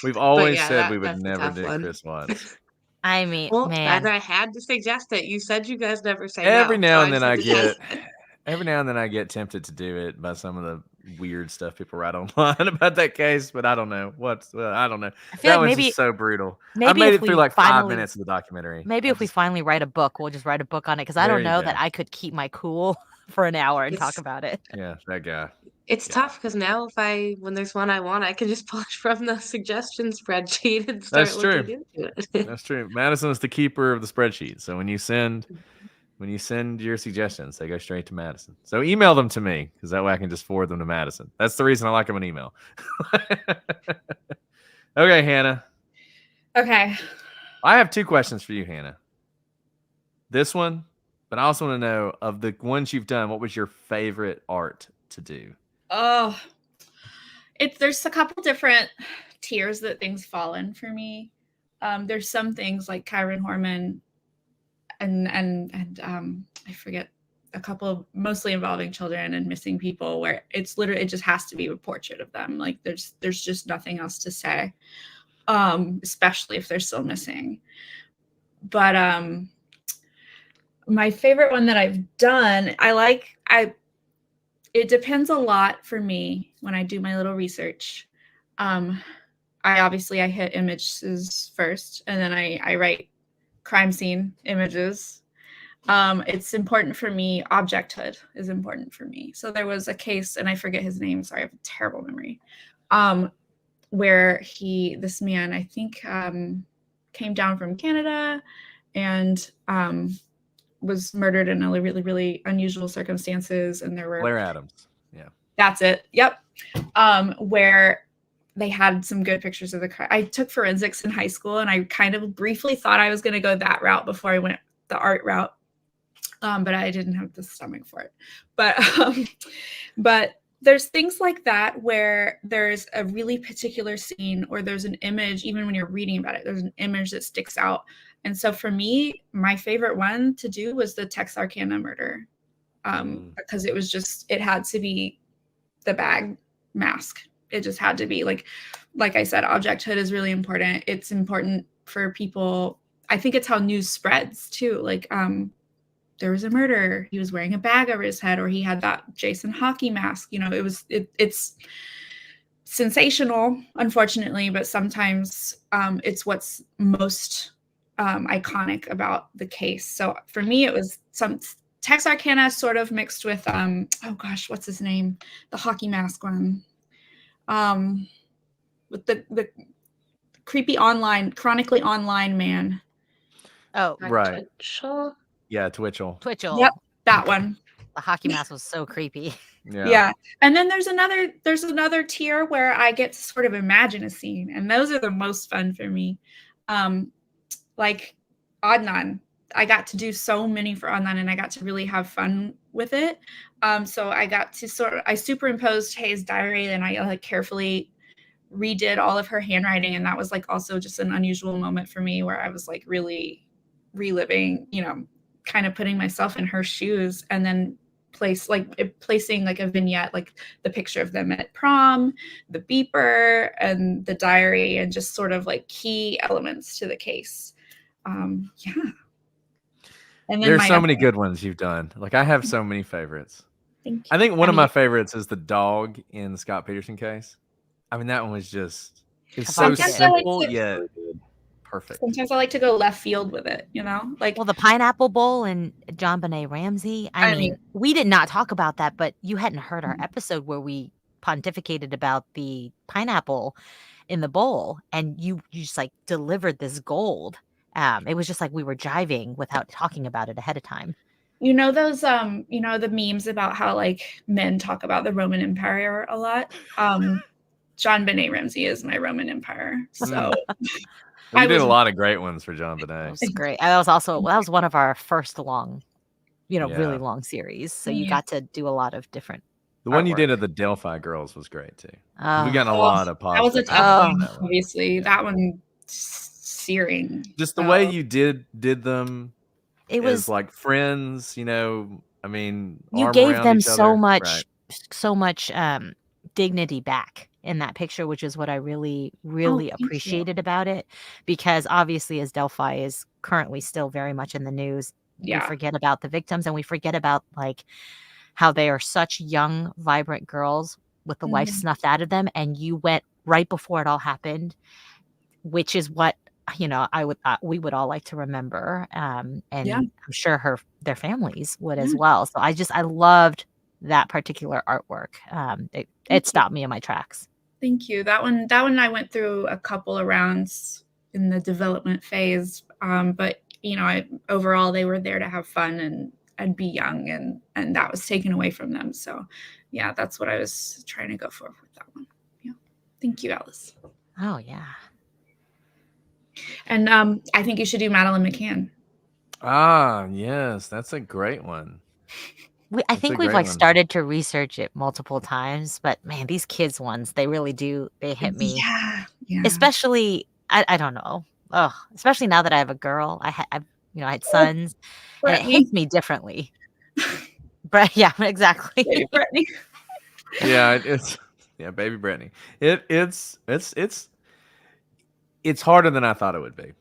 We've but always yeah, said we would that's a never tough date one. Chris Watts. I mean, Well, and man, I had to suggest it. You said you guys never say Every no, so now I and then just had I to get, suggest it. every now and then I get tempted to do it by some of the weird stuff people write online about that case, but I don't know I don't know. I feel That like one's maybe just so brutal. I've maybe made if it through we like 5 finally minutes of the documentary. maybe I if we just- finally write a book, we'll just write a book on it because I There don't you know go. that I could keep my cool for an hour and talk It's about it. Yeah, that guy. it's Yeah. tough because now when there's one I want, I can just pull it from the suggestion spreadsheet and That's start looking true. into it. That's true. Madison is the keeper of the spreadsheet. So when you send your suggestions, they go straight to Madison. So email them to me because that way I can just forward them to Madison. That's the reason I like them in email. Okay, Hannah. Okay. I have 2 questions for you, Hannah. This one, but I also want to know of the ones you've done, what was your favorite art to do? Oh, there's a couple different tiers that things fall in for me. There's some things like Kyron Horman and I forget a couple mostly involving children and missing people where it's literally it just has to be a portrait of them. Like there's just nothing else to say. Especially if they're still missing. But my favorite one that I've done, it depends a lot for me when I do my little research. I hit images first and then I write crime scene images. It's important for me. Objecthood is important for me. So there was a case, and I forget his name. Sorry, I have a terrible memory. Where this man, I think, came down from Canada and was murdered in really, really, really unusual circumstances. And there were Blair Adams. Yeah. That's it. Yep. Where they had some good pictures of the crime. I took forensics in high school, and I kind of briefly thought I was going to go that route before I went the art route. But I didn't have the stomach for it. But there's things like that where there's a really particular scene or there's an image, even when you're reading about it, there's an image that sticks out. And so for me, my favorite one to do was the Texarkana murder. Because it had to be the bag mask. It just had to be like I said, objecthood is really important. It's important for people. I think it's how news spreads too. Like, there was a murder. He was wearing a bag over his head, or he had that Jason hockey mask. You know, it's sensational, unfortunately, but sometimes it's what's most iconic about the case. So for me, it was some Texarkana sort of mixed with oh gosh, what's his name? The hockey mask one. With the creepy chronically online man. Oh, Right. Twitchell? Yeah, Twitchell. Twitchell. That one. The hockey mask was so creepy. Yeah. And then there's another tier where I get to sort of imagine a scene, and those are the most fun for me. Like Adnan. I got to do so many for Adnan, and I got to really have fun with it. So I got to I superimposed Hayes' diary, and I like carefully redid all of her handwriting, and that was like also just an unusual moment for me where I was like really reliving, kind of putting myself in her shoes, and then placing like a vignette, like the picture of them at prom, the beeper, and the diary, and just sort of like key elements to the case. Yeah. And then There's so many good ones you've done. Like I have so many favorites. Thank you. I think one of my favorites is the dog in the Scott Peterson case. I mean, that one was just it's so Sometimes simple yet perfect. Sometimes I like to go left field with it, like Well, the Pineapple Bowl and John Benet Ramsey. I mean, we did not talk about that, but you hadn't heard our episode where we pontificated about the pineapple in the bowl, and you just like delivered this gold. It was just like we were jiving without talking about it ahead of time. Those the memes about how like men talk about the Roman Empire a lot. John Benet Ramsey is my Roman Empire. So we did a lot of great ones for John That Benet. was great. And that was one of our first long, really Yeah. long series. So you Yeah. got to do a lot lot of different. The one you did artwork. of the Delphi girls was great too. We Oh, got a lot of that was a positive. tough feedback on one, that one. obviously. Yeah. That one searing. Just the way you did them. It as was like friends, I mean, you arm gave around them each other. Right. so much dignity back in that picture, which is what I really Oh, really thank you. appreciated about it, because obviously as Delphi is currently still very much in the news, we Yeah. forget about the victims, and we forget about like how they are such young vibrant girls with the life Mhm. snuffed out of them, and you went right before it all happened, which is what we would all like to remember, and Yeah. I'm sure their families would as Yeah. well. So I loved that particular artwork. It Thank you. stopped me in my tracks. Thank you. That one I went through a couple of rounds in the development phase. But overall they were there to have fun and be young, and that was taken away from them. So yeah, that's what I was trying to go for with that one. Yeah. Thank you, Alice. Oh yeah. And I think you should do Madeline McCann. Ah, yes, that's a great one. I That's a think we've great like one. started to research it multiple times, but man, these kids ones, they really they hit me. Yeah. Yeah. Especially, I don't know. Oh, especially now that I have a girl. I had sons, and it Brittany. hits me differently. Yeah, exactly. Baby Brittany. Yeah, baby Brittany. It's harder than I thought it would be.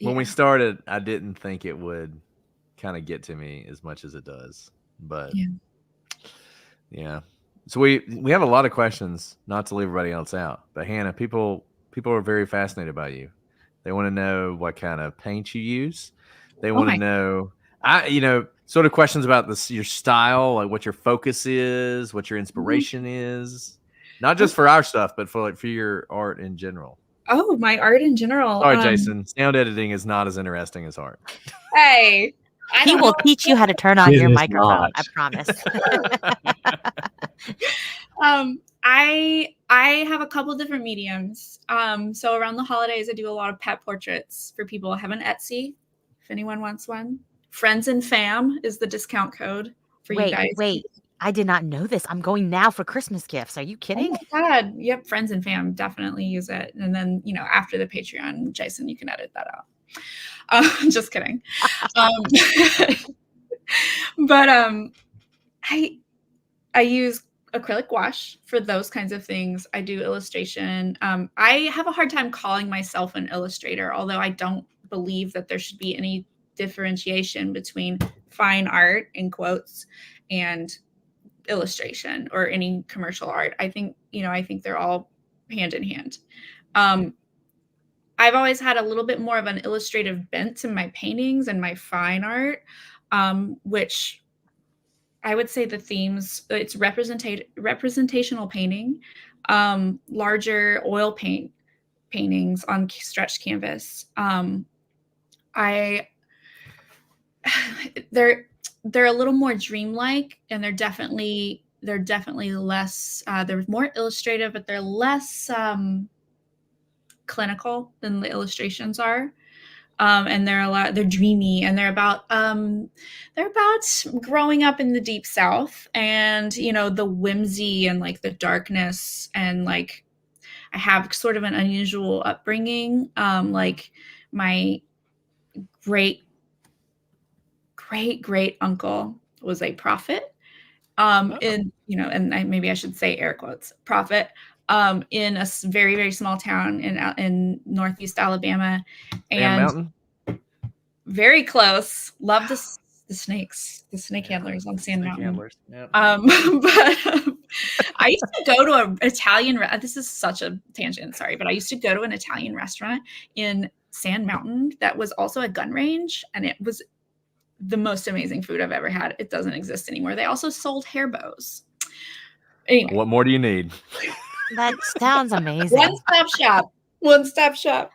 When we Yeah. started, I didn't think it would kind of get to me as much as it does. But yeah. So we have a lot of questions, not to leave everybody else out. But Hannah, people are very fascinated by you. They want to know what kind of paint you use. They want to know sort of questions about your style, like what your focus is, what your inspiration is. Not just for our stuff, but for your art in general. Oh, my art in general. Sorry, Jason. Sound editing is not as interesting as art. Hey, He will teach you how to turn on It your is microphone. not. I promise. I have a couple different mediums. So around the holidays, I do a lot of pet portraits for people. I have an Etsy, if anyone wants one. Friends and Fam is the discount code for you guys. Wait. I did not know this. I'm going now for Christmas gifts. Are you kidding? Oh my God. Yep. Friends and Fam, definitely use it. And then, after the Patreon, Jason, you can edit that out. Just kidding. But I use acrylic gouache for those kinds of things. I do illustration. I have a hard time calling myself an illustrator, although I don't believe that there should be any differentiation between fine art, in quotes, and illustration or any commercial art. I think they're all hand in hand. I've always had a little bit more of an illustrative bent to my paintings and my fine art, which I would say the themes, it's representational painting, larger oil paintings on stretched canvas. They're a little more dreamlike, and they're definitely less, they're more illustrative, but they're less clinical than the illustrations are. And they're dreamy, and they're about growing up in the Deep South, and the whimsy and like the darkness, and like I have sort of an unusual upbringing. Like my great uncle was a prophet, and maybe I should say air quotes, prophet, in a very, very small town in Northeast Alabama, and Mountain? Very close. Love the snakes, the snake handlers on Sand Mountain. Handlers. Yep. But I used to go to an Italian. This is such a tangent, sorry, but I used to go to an Italian restaurant in Sand Mountain that was also a gun range, and it was the most amazing food I've ever had. It doesn't exist anymore. They also sold hair bows. Anyway, What more do you need? That sounds amazing. One-stop shop.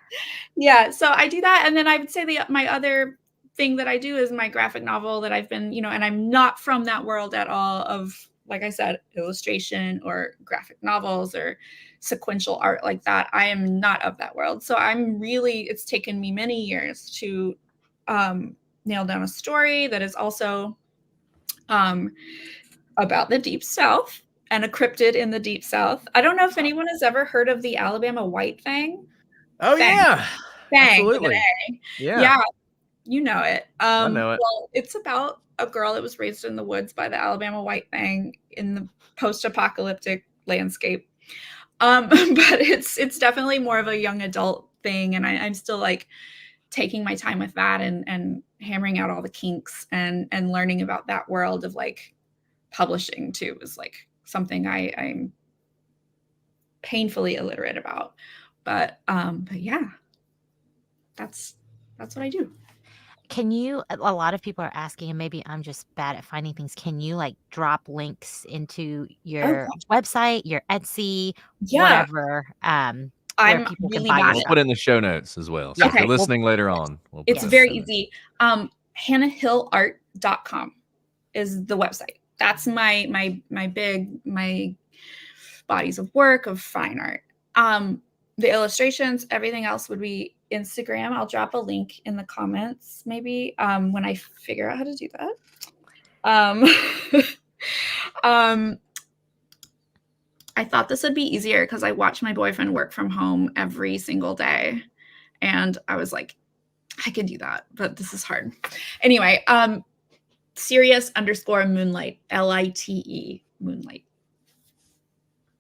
Yeah, so I do that, and then I would say my other thing that I do is my graphic novel that I've been, and I'm not from that world at all of, like I said, illustration or graphic novels or sequential art like that. I am not of that world. So it's taken me many years to nail down a story that is also about the Deep South and a cryptid in the Deep South. I don't know if anyone has ever heard of the Alabama White Fang. Oh, Fang. yeah. Fang. Absolutely. Yeah. You know it. I know it. Well, it's about a girl that was raised in the woods by the Alabama White Thing in the post-apocalyptic landscape. But it's definitely more of a young adult thing, and I'm still like taking my time with that and hammering out all the kinks and learning about that world of like publishing too is like something I'm painfully illiterate about. But yeah, that's what I do. Can you, a lot of people are asking, and maybe I'm just bad at finding things. Can you like drop links into your website, your Etsy, whatever, where I'm people can really buy bad your We'll at stuff? put it in the show notes as well. So Yeah. if you're Okay, well, listening later on, we'll put It's this very in there. easy. HannahHillArt.com is the website. That's my bodies of work of fine art. The illustrations, everything else would be Instagram. I'll drop a link in the comments maybe when I figure out how to do that. I thought this would be easier because I watch my boyfriend work from home every single day. And I was like, I can do that, but this is hard. Anyway, Sirius_Moonlight, LITE, Moonlight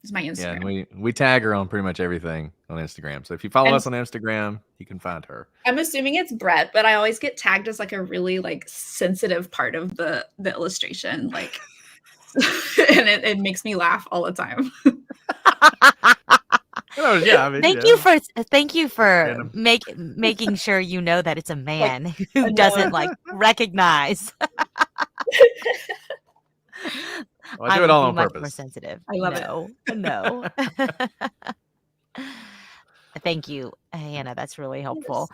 is my Instagram. Yeah, and we tag her on pretty much everything on Instagram. So if you follow us on Instagram, you can find her. I'm assuming it's Brett, but I always get tagged as like a really like sensitive part of the illustration, like, and it makes me laugh all the time. Oh, yeah, I mean, Thank you for making sure you know that it's a man who doesn't like recognize. Well, I do it all on much purpose. More sensitive. I love it. No. Thank you, Hannah. That's really helpful.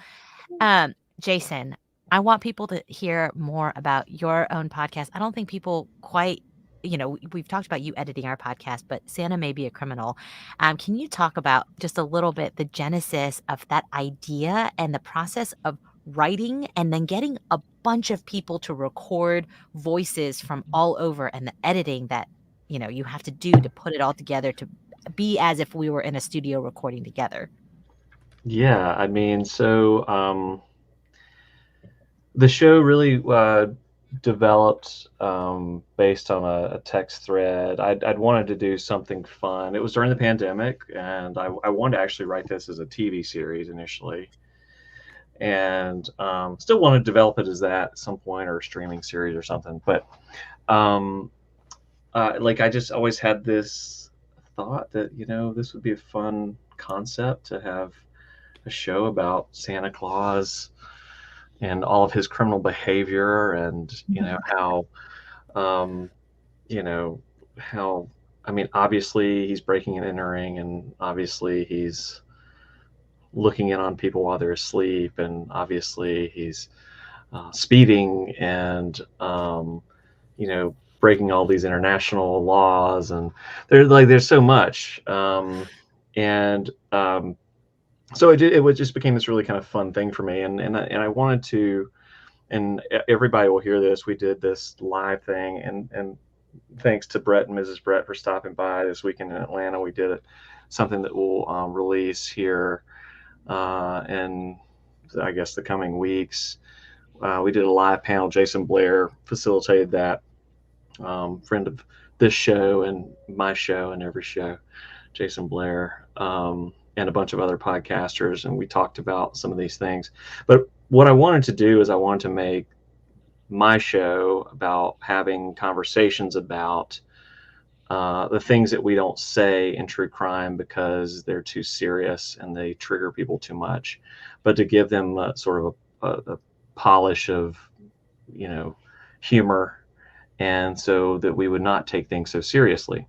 Jason, I want people to hear more about your own podcast. I don't think people quite, we've talked about you editing our podcast, but Santa May Be a Criminal. Can you talk about just a little bit the genesis of that idea and the process of writing and then getting a bunch of people to record voices from all over and the editing that, you have to do to put it all together to be as if we were in a studio recording together? Yeah, I mean, so the show really developed based on a text thread. I'd wanted to do something fun. It was during the pandemic, and I wanted to actually write this as a TV series initially, and still want to develop it as that at some point, or a streaming series or something. But like I just always had this thought that this would be a fun concept to have a show about Santa Claus and all of his criminal behavior, and how I mean, obviously he's breaking and entering, and obviously he's looking in on people while they're asleep, and obviously he's speeding and breaking all these international laws, and there's so much, so it just became this really kind of fun thing for me, and I wanted to, and everybody will hear this. We did this live thing, and thanks to Brett and Mrs. Brett for stopping by this weekend in Atlanta. We did something that we'll release here in, I guess, the coming weeks. We did a live panel. Jason Blair facilitated that, friend of this show and my show and every show, Jason Blair. And a bunch of other podcasters, and we talked about some of these things. But what I wanted to do is I wanted to make my show about having conversations about the things that we don't say in true crime because they're too serious and they trigger people too much, but to give them sort of a polish of humor, and so that we would not take things so seriously.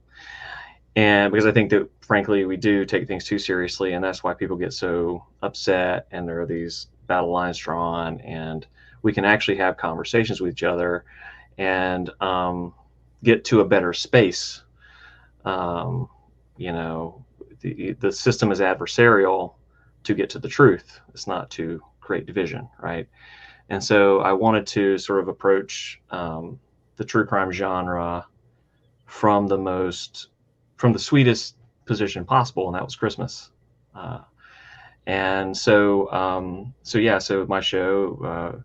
And because I think that, frankly, we do take things too seriously, and that's why people get so upset, and there are these battle lines drawn, and we can actually have conversations with each other and get to a better space. The system is adversarial to get to the truth. It's not to create division, right? And so I wanted to sort of approach the true crime genre from the sweetest position possible, and that was Christmas. And so my show,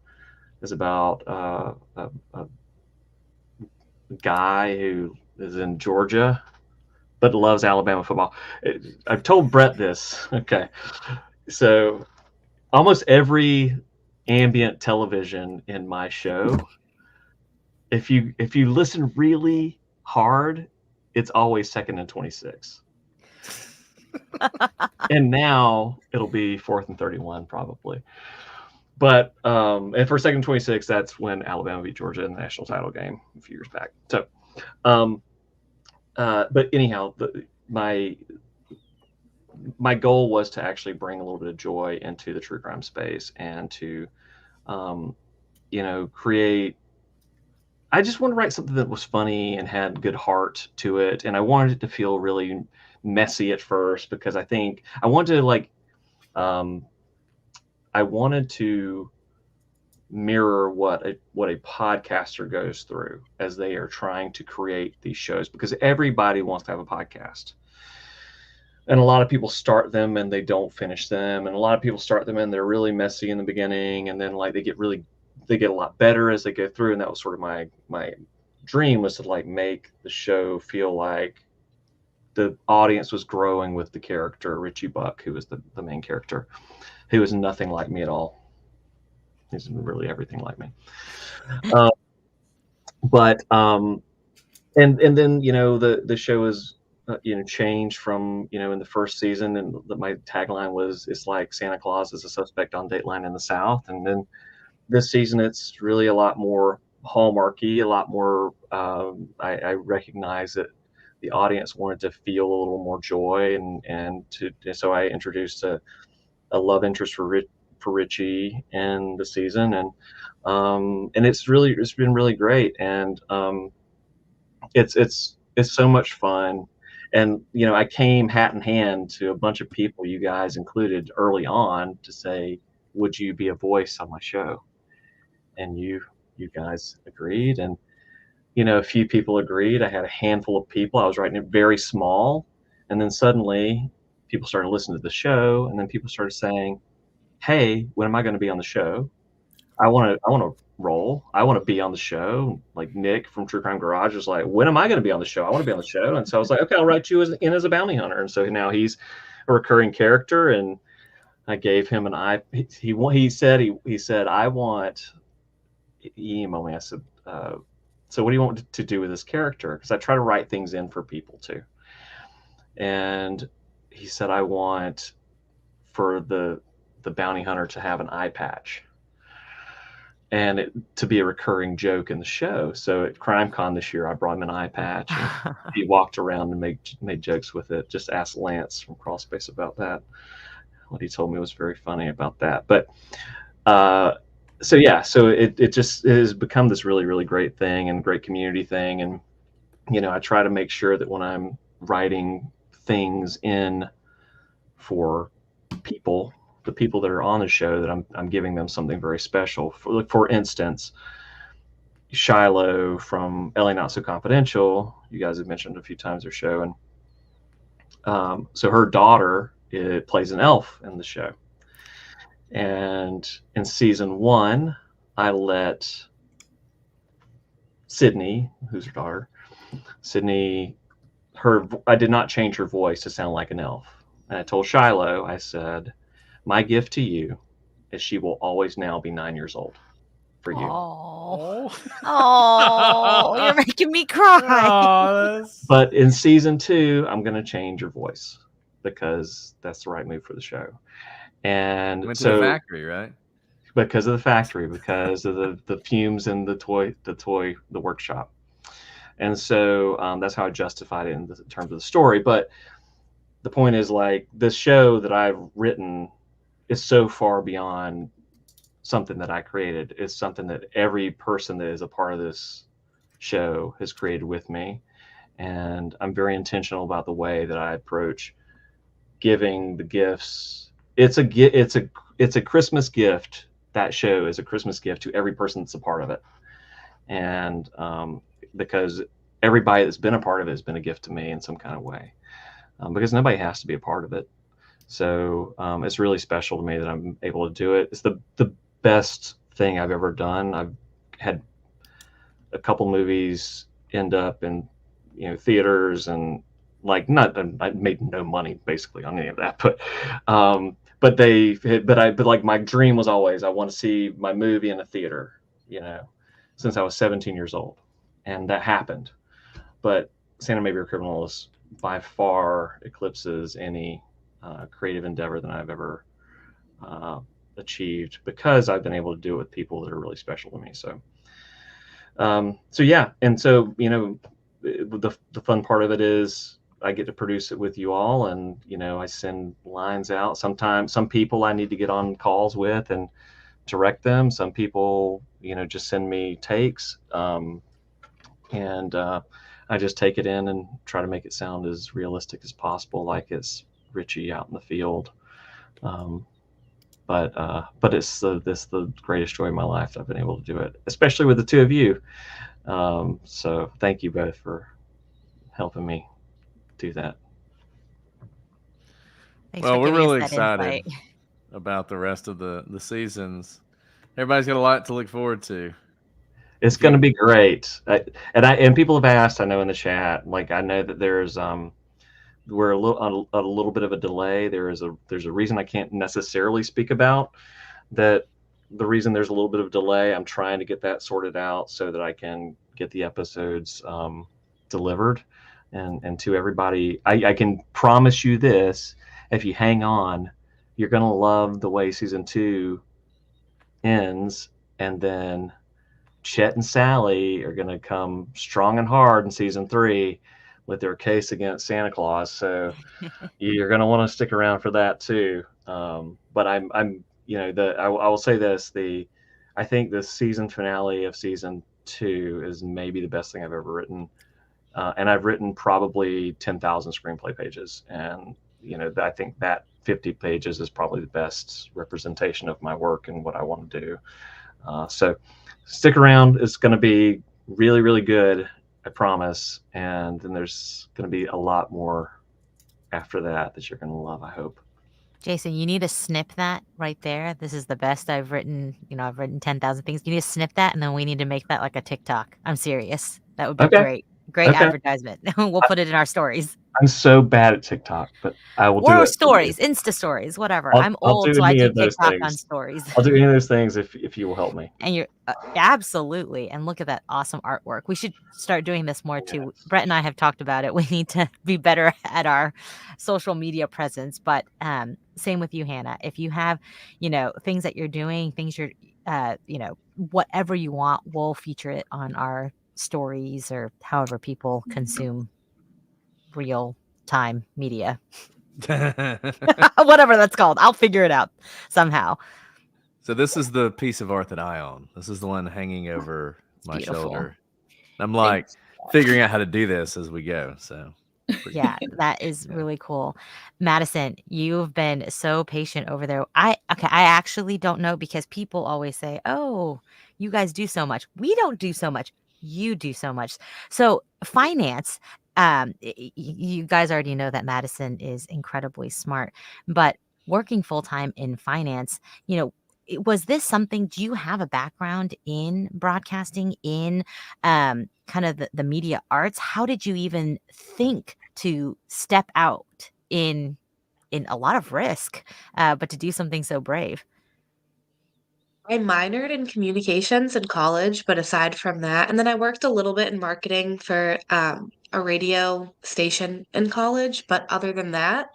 is about a guy who is in Georgia but loves Alabama football. I've told Brett this. Okay, so almost every ambient television in my show, if you listen really hard, it's always 2nd and 26. And now it'll be 4th and 31 probably. But and for 2nd and 26, that's when Alabama beat Georgia in the national title game a few years back. So, but anyhow, my goal was to actually bring a little bit of joy into the true crime space and to, create. I just wanted to write something that was funny and had good heart to it, and I wanted it to feel really messy at first because I think I wanted to I wanted to mirror what a podcaster goes through as they are trying to create these shows, because everybody wants to have a podcast. And a lot of people start them and they don't finish them. And a lot of people start them and they're really messy in the beginning. And then they get a lot better as they go through. And that was sort of my dream, was to make the show feel like the audience was growing with the character, Richie Buck, who was the main character, who was nothing like me at all. He's really everything like me. And then, the show is, changed from, in the first season, and my tagline was, it's like Santa Claus is a suspect on Dateline in the South. And then this season, it's really a lot more Hallmarky, a lot more, I recognize that the audience wanted to feel a little more joy, so I introduced a love interest for Richie in the season, and it's been really great, and it's so much fun. And I came hat in hand to a bunch of people, you guys included, early on, to say, would you be a voice on my show? And you guys agreed, and a few people agreed. I had a handful of people. I was writing it very small, and then suddenly people started listening to the show, and then people started saying, hey, when am I going to be on the show? I want to roll. I want to be on the show. Like Nick from True Crime Garage was like, when am I going to be on the show? I want to be on the show. And so I was like, okay, I'll write you as a bounty hunter. And so now he's a recurring character, and I gave him he said, I want, he emailed me. I said, so what do you want to do with this character? Because I try to write things in for people too. And he said, I want for the bounty hunter to have an eye patch, and it to be a recurring joke in the show. So at CrimeCon this year, I brought him an eye patch, and he walked around and made jokes with it. Just ask Lance from Crawlspace about that. What he told me was very funny about that. But so it just has become this really, really great thing and great community thing. And I try to make sure that when I'm writing things in for people, the people that are on the show, that I'm giving them something very special. For instance, Shiloh from LA Not So Confidential, you guys have mentioned a few times their show, and so her daughter plays an elf in the show. And in season 1, I let Sydney, who's her daughter, I did not change her voice to sound like an elf. And I told Shiloh, I said, my gift to you is she will always now be 9 years old for you. Oh, you're making me cry. But in season 2, I'm going to change your voice because that's the right move for the show. And went to the factory, right? Because of the factory, because of the fumes in the workshop. And so that's how I justified it in terms of the story. But the point is, this show that I've written is so far beyond something that I created. It's something that every person that is a part of this show has created with me. And I'm very intentional about the way that I approach giving the gifts. It's a Christmas gift. That show is a Christmas gift to every person that's a part of it. And because everybody that's been a part of it has been a gift to me in some kind of way, because nobody has to be a part of it. So it's really special to me that I'm able to do it. It's the best thing I've ever done. I've had a couple movies end up in, theaters, and like, not, I made no money basically on any of that, but like my dream was always, I want to see my movie in a theater, since I was 17 years old, and that happened. But Santa Maybe a Criminal is by far eclipses any creative endeavor that I've ever achieved, because I've been able to do it with people that are really special to me. So yeah, and so the fun part of it is I get to produce it with you all, and I send lines out. Sometimes some people I need to get on calls with and direct them. Some people just send me takes, and I just take it in and try to make it sound as realistic as possible, like it's Richie out in the field. But it's the greatest joy of my life that I've been able to do it, especially with the two of you. So thank you both for helping me do that. Thanks Well, for we're giving us really that excited insight. about the rest of the seasons. Everybody's got a lot to look forward to. It's going to be great. And people have asked, I know in the chat, like, I know that there's we're a little bit of a delay. There's a reason I can't necessarily speak about that. The reason there's a little bit of delay, I'm trying to get that sorted out so that I can get the episodes delivered and to everybody. I can promise you this: if you hang on, you're going to love the way season 2 ends, and then Chet and Sally are going to come strong and hard in season 3 with their case against Santa Claus. So you're going to want to stick around for that too. But I will say this: I think the season finale of season 2 is maybe the best thing I've ever written, and I've written probably 10,000 screenplay pages, and I think that 50 pages is probably the best representation of my work and what I want to do. So stick around. It's going to be really, really good, I promise. And then there's going to be a lot more after that you're going to love, I hope. Jason, you need to snip that right there. This is the best I've written. I've written 10,000 things. You need to snip that, and then we need to make that like a TikTok. I'm serious. That would be Okay. great. Great Okay. advertisement. We'll put it in our stories. I'm so bad at TikTok, but I will do Or it. stories, Insta stories, whatever. I'm I'll old, do so I any do of those TikTok on things. stories. I'll do any of those things if you will help me. And you're absolutely. And look at that awesome artwork. We should start doing this more too. Yes. Brett and I have talked about it. We need to be better at our social media presence. But same with you, Hannah. If you have, things that you're doing, things you're, whatever you want, we'll feature it on our stories or however people consume real time media. Whatever that's called. I'll figure it out somehow. So this is the piece of art that I own. This is the one hanging over my beautiful. shoulder. I'm like figuring out how to do this as we go. So yeah, that is really cool. Madison, you've been so patient over there. I actually don't know, because people always say, "Oh, you guys do so much." We don't do so much. You do so much. So finance, you guys already know that Madison is incredibly smart, but working full time in finance, was this something? Do you have a background in broadcasting, in kind of the media arts? How did you even think to step out in a lot of risk, but to do something so brave? I minored in communications in college, but aside from that, and then I worked a little bit in marketing for a radio station in college, but other than that,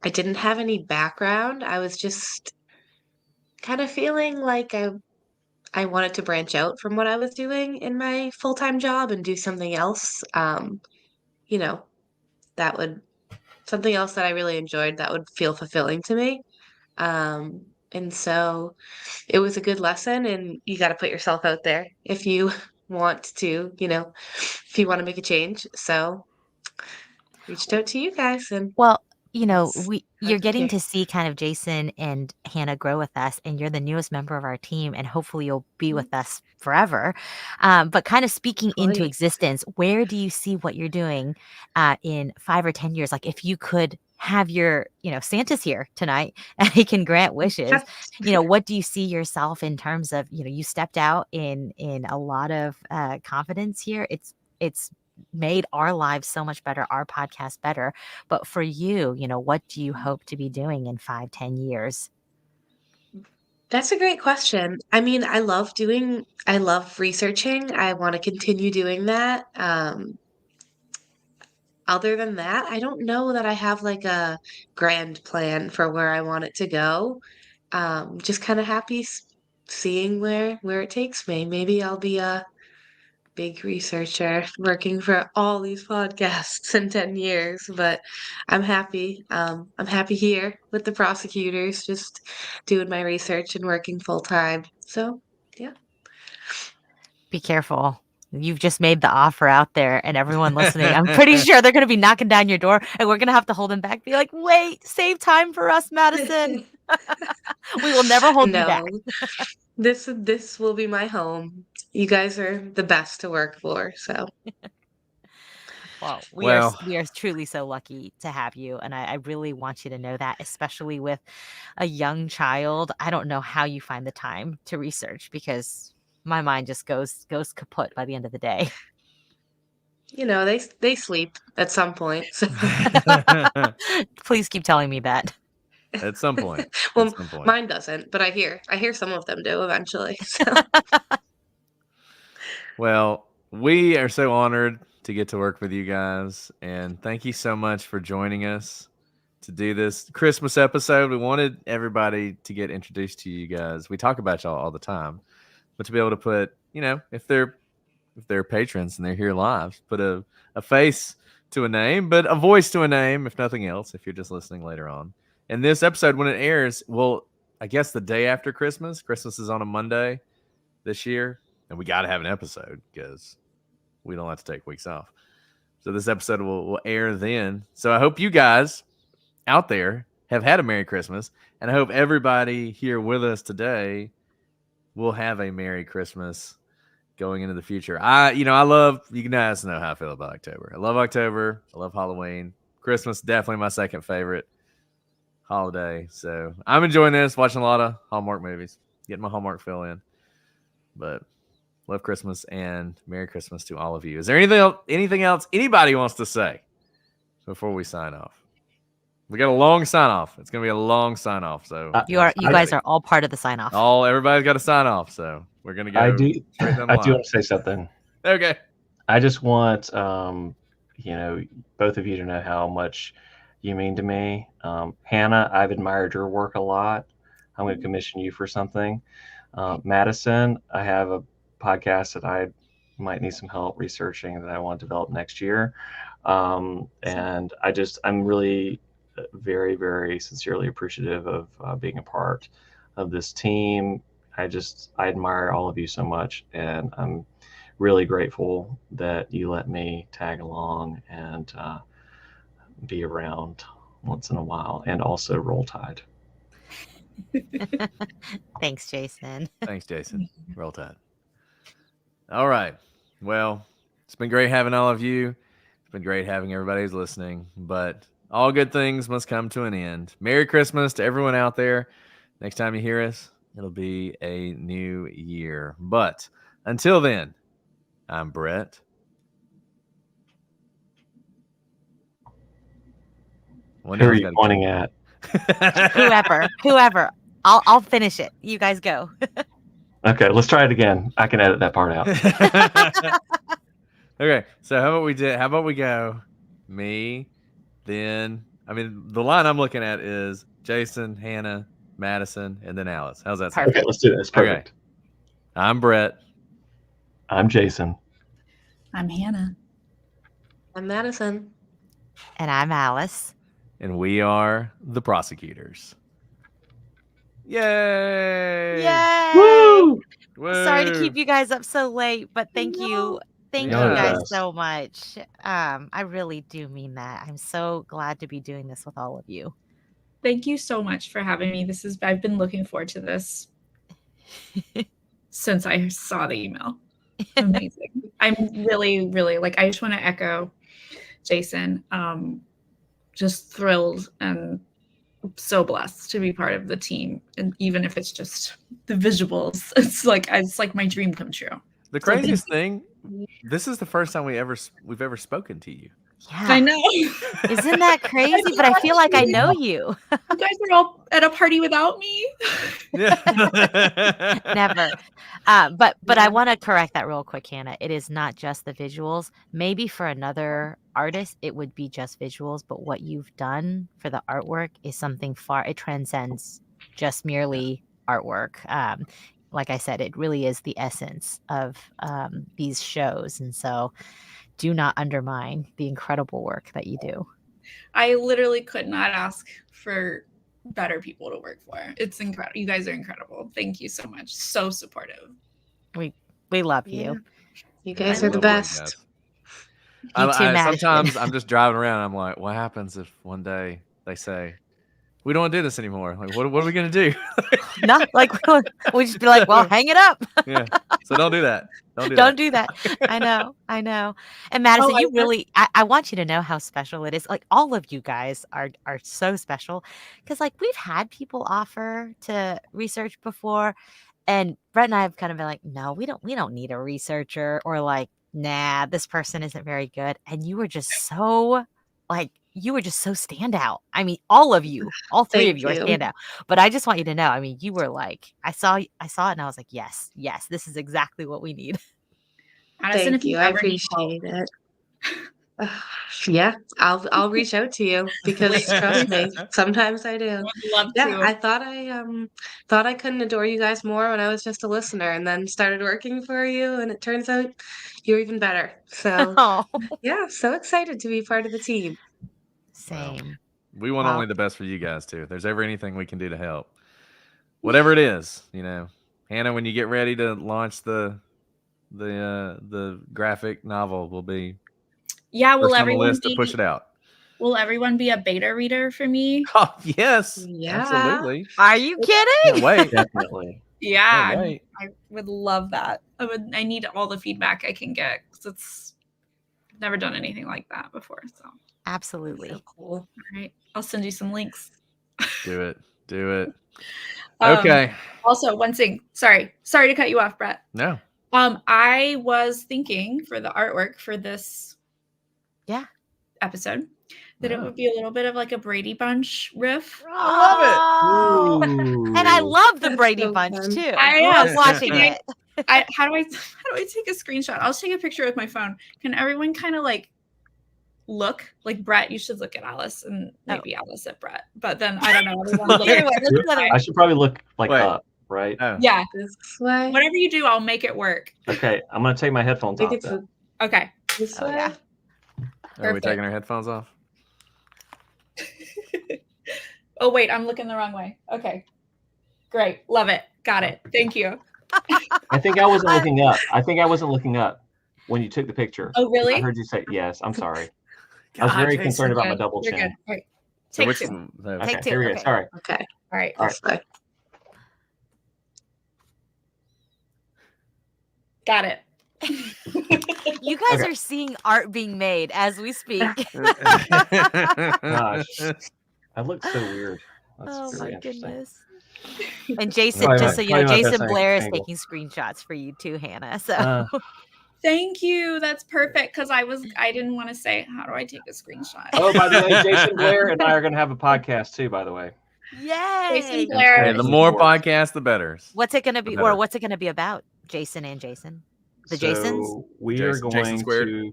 I didn't have any background. I was just kind of feeling like I wanted to branch out from what I was doing in my full-time job and do something else. You know, that would something else that I really enjoyed that would feel fulfilling to me. And so it was a good lesson, and you got to put yourself out there if you want to, if you want to make a change. So reached out to you guys, and Well, It's you're to getting hear. to see kind of Jason and Hannah grow with us, and you're the newest member of our team, and hopefully you'll be with us forever. But kind of speaking into Hopefully. existence, where do you see what you're doing in 5 or 10 years? Like, if you could have your, Santa's here tonight and he can grant wishes. What do you see yourself in terms of, you stepped out in a lot of confidence here. It's made our lives so much better, our podcast better. But for you, what do you hope to be doing in 5-10 years? That's a great question. I mean, I love researching. I want to continue doing that. Other than that, I don't know that I have like a grand plan for where I want it to go. Just kind of happy seeing where it takes me. Maybe I'll be a big researcher working for all these podcasts in 10 years, but I'm happy. I'm happy here with the prosecutors, just doing my research and working full time. So, yeah. Be careful. You've just made the offer out there, and everyone listening, I'm pretty sure they're going to be knocking down your door, and we're going to have to hold them back. Be like, wait, save time for us, Madison. We will never hold you back. This will be my home. You guys are the best to work for, so. Well, we are truly so lucky to have you, and I really want you to know that, especially with a young child. I don't know how you find the time to research, because my mind just goes kaput by the end of the day. They sleep at some point. So. Please keep telling me that. At some point. Well, mine doesn't, but I hear some of them do eventually. So. Well, we are so honored to get to work with you guys, and thank you so much for joining us to do this Christmas episode. We wanted everybody to get introduced to you guys. We talk about y'all all the time, but to be able to put, if they're patrons and they're here live, put a face to a name, but a voice to a name, if nothing else, if you're just listening later on. And this episode, when it airs, I guess the day after Christmas. Christmas is on a Monday this year, and we got to have an episode because we don't have to take weeks off. So this episode will air then. So I hope you guys out there have had a Merry Christmas, and I hope everybody here with us today will have a Merry Christmas going into the future. You guys know how I feel about October. I love October. I love Halloween. Christmas, definitely my second favorite holiday. So I'm enjoying this, watching a lot of Hallmark movies, getting my Hallmark fill in. But love Christmas, and Merry Christmas to all of you. Is there anything else anybody wants to say before we sign off? We got a long sign off. It's going to be a long sign off. So you guys are all part of the sign off. Everybody's got to sign off. So we're going to go. I do want to say something. Okay. I just want, both of you to know how much you mean to me. Hannah, I've admired your work a lot. I'm going to commission you for something. Madison, I have a podcast that I might need some help researching that I want to develop next year. And I'm really very, very sincerely appreciative of being a part of this team. I admire all of you so much, and I'm really grateful that you let me tag along and be around once in a while, and also Roll Tide. Thanks, Jason. Thanks, Jason. Roll Tide. All right. Well, it's been great having all of you. It's been great having everybody who's listening, but all good things must come to an end. Merry Christmas to everyone out there. Next time you hear us, it'll be a new year. But until then, I'm Brett. Who are you pointing at? Whoever. I'll finish it. You guys go. Okay, let's try it again. I can edit that part out. Okay, so how about we go me, then, the line I'm looking at is Jason, Hannah, Madison, and then Alice. How's that sound? Okay, let's do this. Perfect. Okay. I'm Brett. I'm Jason. I'm Hannah. I'm Madison. And I'm Alice. And we are the prosecutors. Yay! Yay! Woo! Sorry to keep you guys up so late, but thank you. Thank you guys so much. I really do mean that. I'm so glad to be doing this with all of you. Thank you so much for having me. I've been looking forward to this since I saw the email. Amazing. I'm really, really I just want to echo Jason. just thrilled and so blessed to be part of the team. And even if it's just the visuals, it's like my dream come true. The So thank craziest thing, this is the first time we've ever spoken to you. I Yeah. know. Isn't that crazy? But I feel like I know you. You guys are all at a party without me. Yeah. Never. But I Yeah. want to correct that real quick, Hannah. It is not just the visuals. Maybe for another artist, it would be just visuals. But what you've done for the artwork is something it transcends just merely artwork. Like I said, it really is the essence of these shows. And so do not undermine the incredible work that you do. I literally could not ask for better people to work for. It's incredible. You guys are incredible. Thank you so much. So supportive. We love Yeah. you. You guys I are the love you best. guys. You too, Madison. Sometimes I'm just driving around. I'm like, what happens if one day they say, we don't want to do this anymore? Like, what are we going to do? No, like we just be like, well, hang it up. Yeah. So don't do that. Don't do Don't that. do that. I know. And Madison, Oh, you really, I want you to know how special it is. Like all of you guys are so special because like we've had people offer to research before, and Brett and I have kind of been like, no, we don't need a researcher, or like, nah, this person isn't very good. And you were just so standout. I mean, all of you, all three of Thank you are you. standout. But I just want you to know, I mean, you were like, I saw it and I was like, yes, this is exactly what we need. Madison, Thank if you you. I ever need help, appreciate it. Yeah, I'll reach out to you because trust me, sometimes I I do. would love Yeah, to. I thought I couldn't adore you guys more when I was just a listener, and then started working for you, and it turns out you're even better. So Oh, yeah, so excited to be part of the team. same. We want Wow. only the best for you guys too. If there's ever anything we can do to help, whatever it is, Hannah, when you get ready to launch the graphic novel, will be Yeah, first on the list to push it out. will everyone be a beta reader for me? Oh yes, Yeah. absolutely. Are you Can't kidding? wait. Definitely. Yeah, Can't wait. I would love that. I need all the feedback I can get because I've never done anything like that before. So, all Absolutely. So cool. right, I'll send you some links. Do it. Do it. Um, Okay. Also, one thing. Sorry to cut you off, Brett. No. I was thinking for the artwork for this episode that it Yeah. would be a little bit of like a Brady Bunch riff. Oh, and I love the That's Brady so Bunch fun. too. I love know. watching Can I- it. How do I take a screenshot? I'll take a picture with my phone. Can everyone kind of like look like Brett? You should look at Alice and maybe Alice at Brett. But then I don't know. Everyone look Either way, let's do that. I should probably look like Wait. up, right? Oh. Yeah, This way. whatever you do, I'll make it work. Okay, I'm gonna take my headphones I think off. it's Then. Okay. this Oh, way. yeah. Are we Perfect. taking our headphones off? Oh wait, I'm looking the wrong way. Okay. Great. Love it. Got it. Thank you. I think I wasn't looking up. I think I wasn't looking up when you took the picture. Oh really? I heard you say yes. I'm sorry. I was very God, concerned about my Good. double You're good. chin. All right. So Take which? two. No. Okay, Take two, here we go. okay. Sorry. Okay, All right. All this way. Got it. You guys Okay. are seeing art being made as we speak. Gosh, I look so weird. That's Oh very my interesting. goodness. And Jason, Probably just not- so you probably know, not the Jason same Blair is angle. taking screenshots for you too, Hannah. So Thank you. That's perfect. Because I didn't want to say, how do I take a screenshot? Oh, by the way, Jason Blair and I are going to have a podcast too. By the way, yay. Jason Blair. Hey, the more podcasts, the better. What's it gonna be, better. or what's it gonna be about? Jason and Jason. The Jasons? So we are Jason going squared. to.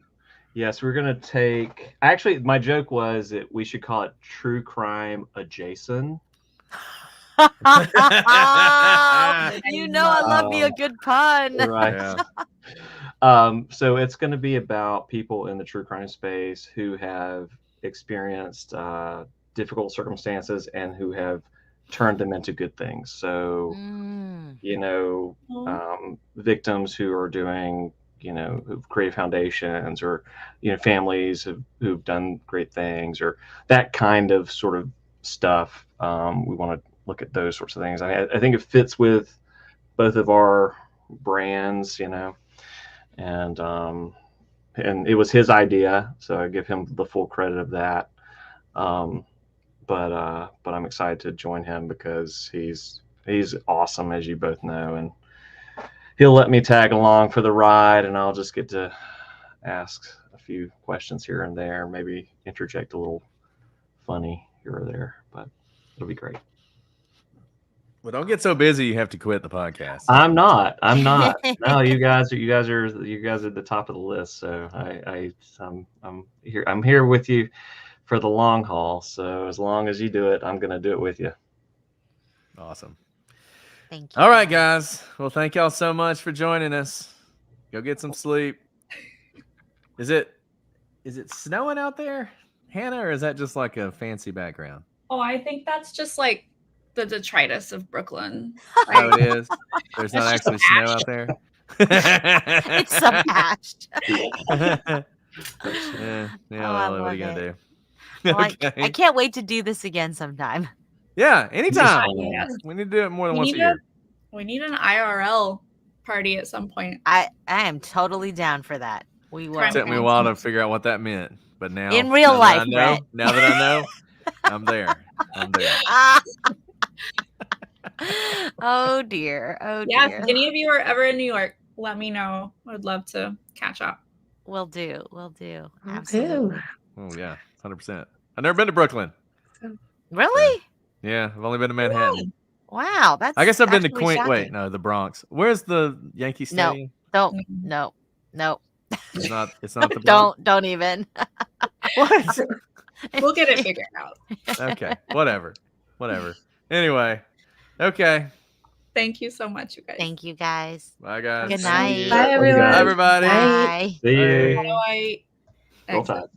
Yes, we're going to take. Actually, my joke was that we should call it True Crime Adjacent. You know I love me a good pun. Right. Yeah. So it's going to be about people in the true crime space who have experienced difficult circumstances and who have turned them into good things. So, Mm. victims who are doing, who've created foundations, or, families who've done great things, or that kind of sort of stuff. We want to look at those sorts of things. I think it fits with both of our brands, and it was his idea, so I give him the full credit of that. But I'm excited to join him because he's awesome, as you both know, and he'll let me tag along for the ride, and I'll just get to ask a few questions here and there, maybe interject a little funny here or there, but it'll be great. Well, don't get so busy you have to quit the podcast. I'm not. No, you guys are the top of the list. So I'm here. I'm here with you for the long haul. So as long as you do it, I'm gonna do it with you. Awesome. Thank you. All right, guys. Well, thank y'all so much for joining us. Go get some sleep. Is it snowing out there, Hannah, or is that just like a fancy background? Oh, I think that's just like the detritus of Brooklyn. Oh, it is. There's not It's just actually snow ash. out there. It's some ash. Yeah, I well, what are love you gonna it. do? Well, I Okay. can't wait to do this again sometime. Yeah, anytime. Yes. We need to do it more than We once a need year. We need an IRL party at some point. I am totally down for that. We will. Crime It took me a while to figure out what that meant, but now In real now that life, I know, Brett. now that I know, I'm there. I'm there. Oh dear. Oh Yeah, dear. if any of you are ever in New York, let me know. I'd love to catch up. We'll do. We'll do. Me Absolutely. Oh yeah, 100%. I've never been to Brooklyn. Really? Yeah, I've only been to Manhattan. Wow. That's. I guess I've been to actually Queen. Wait, shocking. no, the Bronx. Where's the Yankee No. Stadium? Don't. Mhm. No. No. It's not. It's not the Bronx. Don't even. What? We'll get it figured out. Okay. Whatever. Anyway. Okay. Thank you so much, you guys. Thank you guys. Bye, guys. Good See night. you. Bye, Love you everyone. Bye, guys. everybody. Bye. Bye. See you. Bye. Bye. Roll Tide.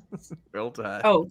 Roll Tide. Oh,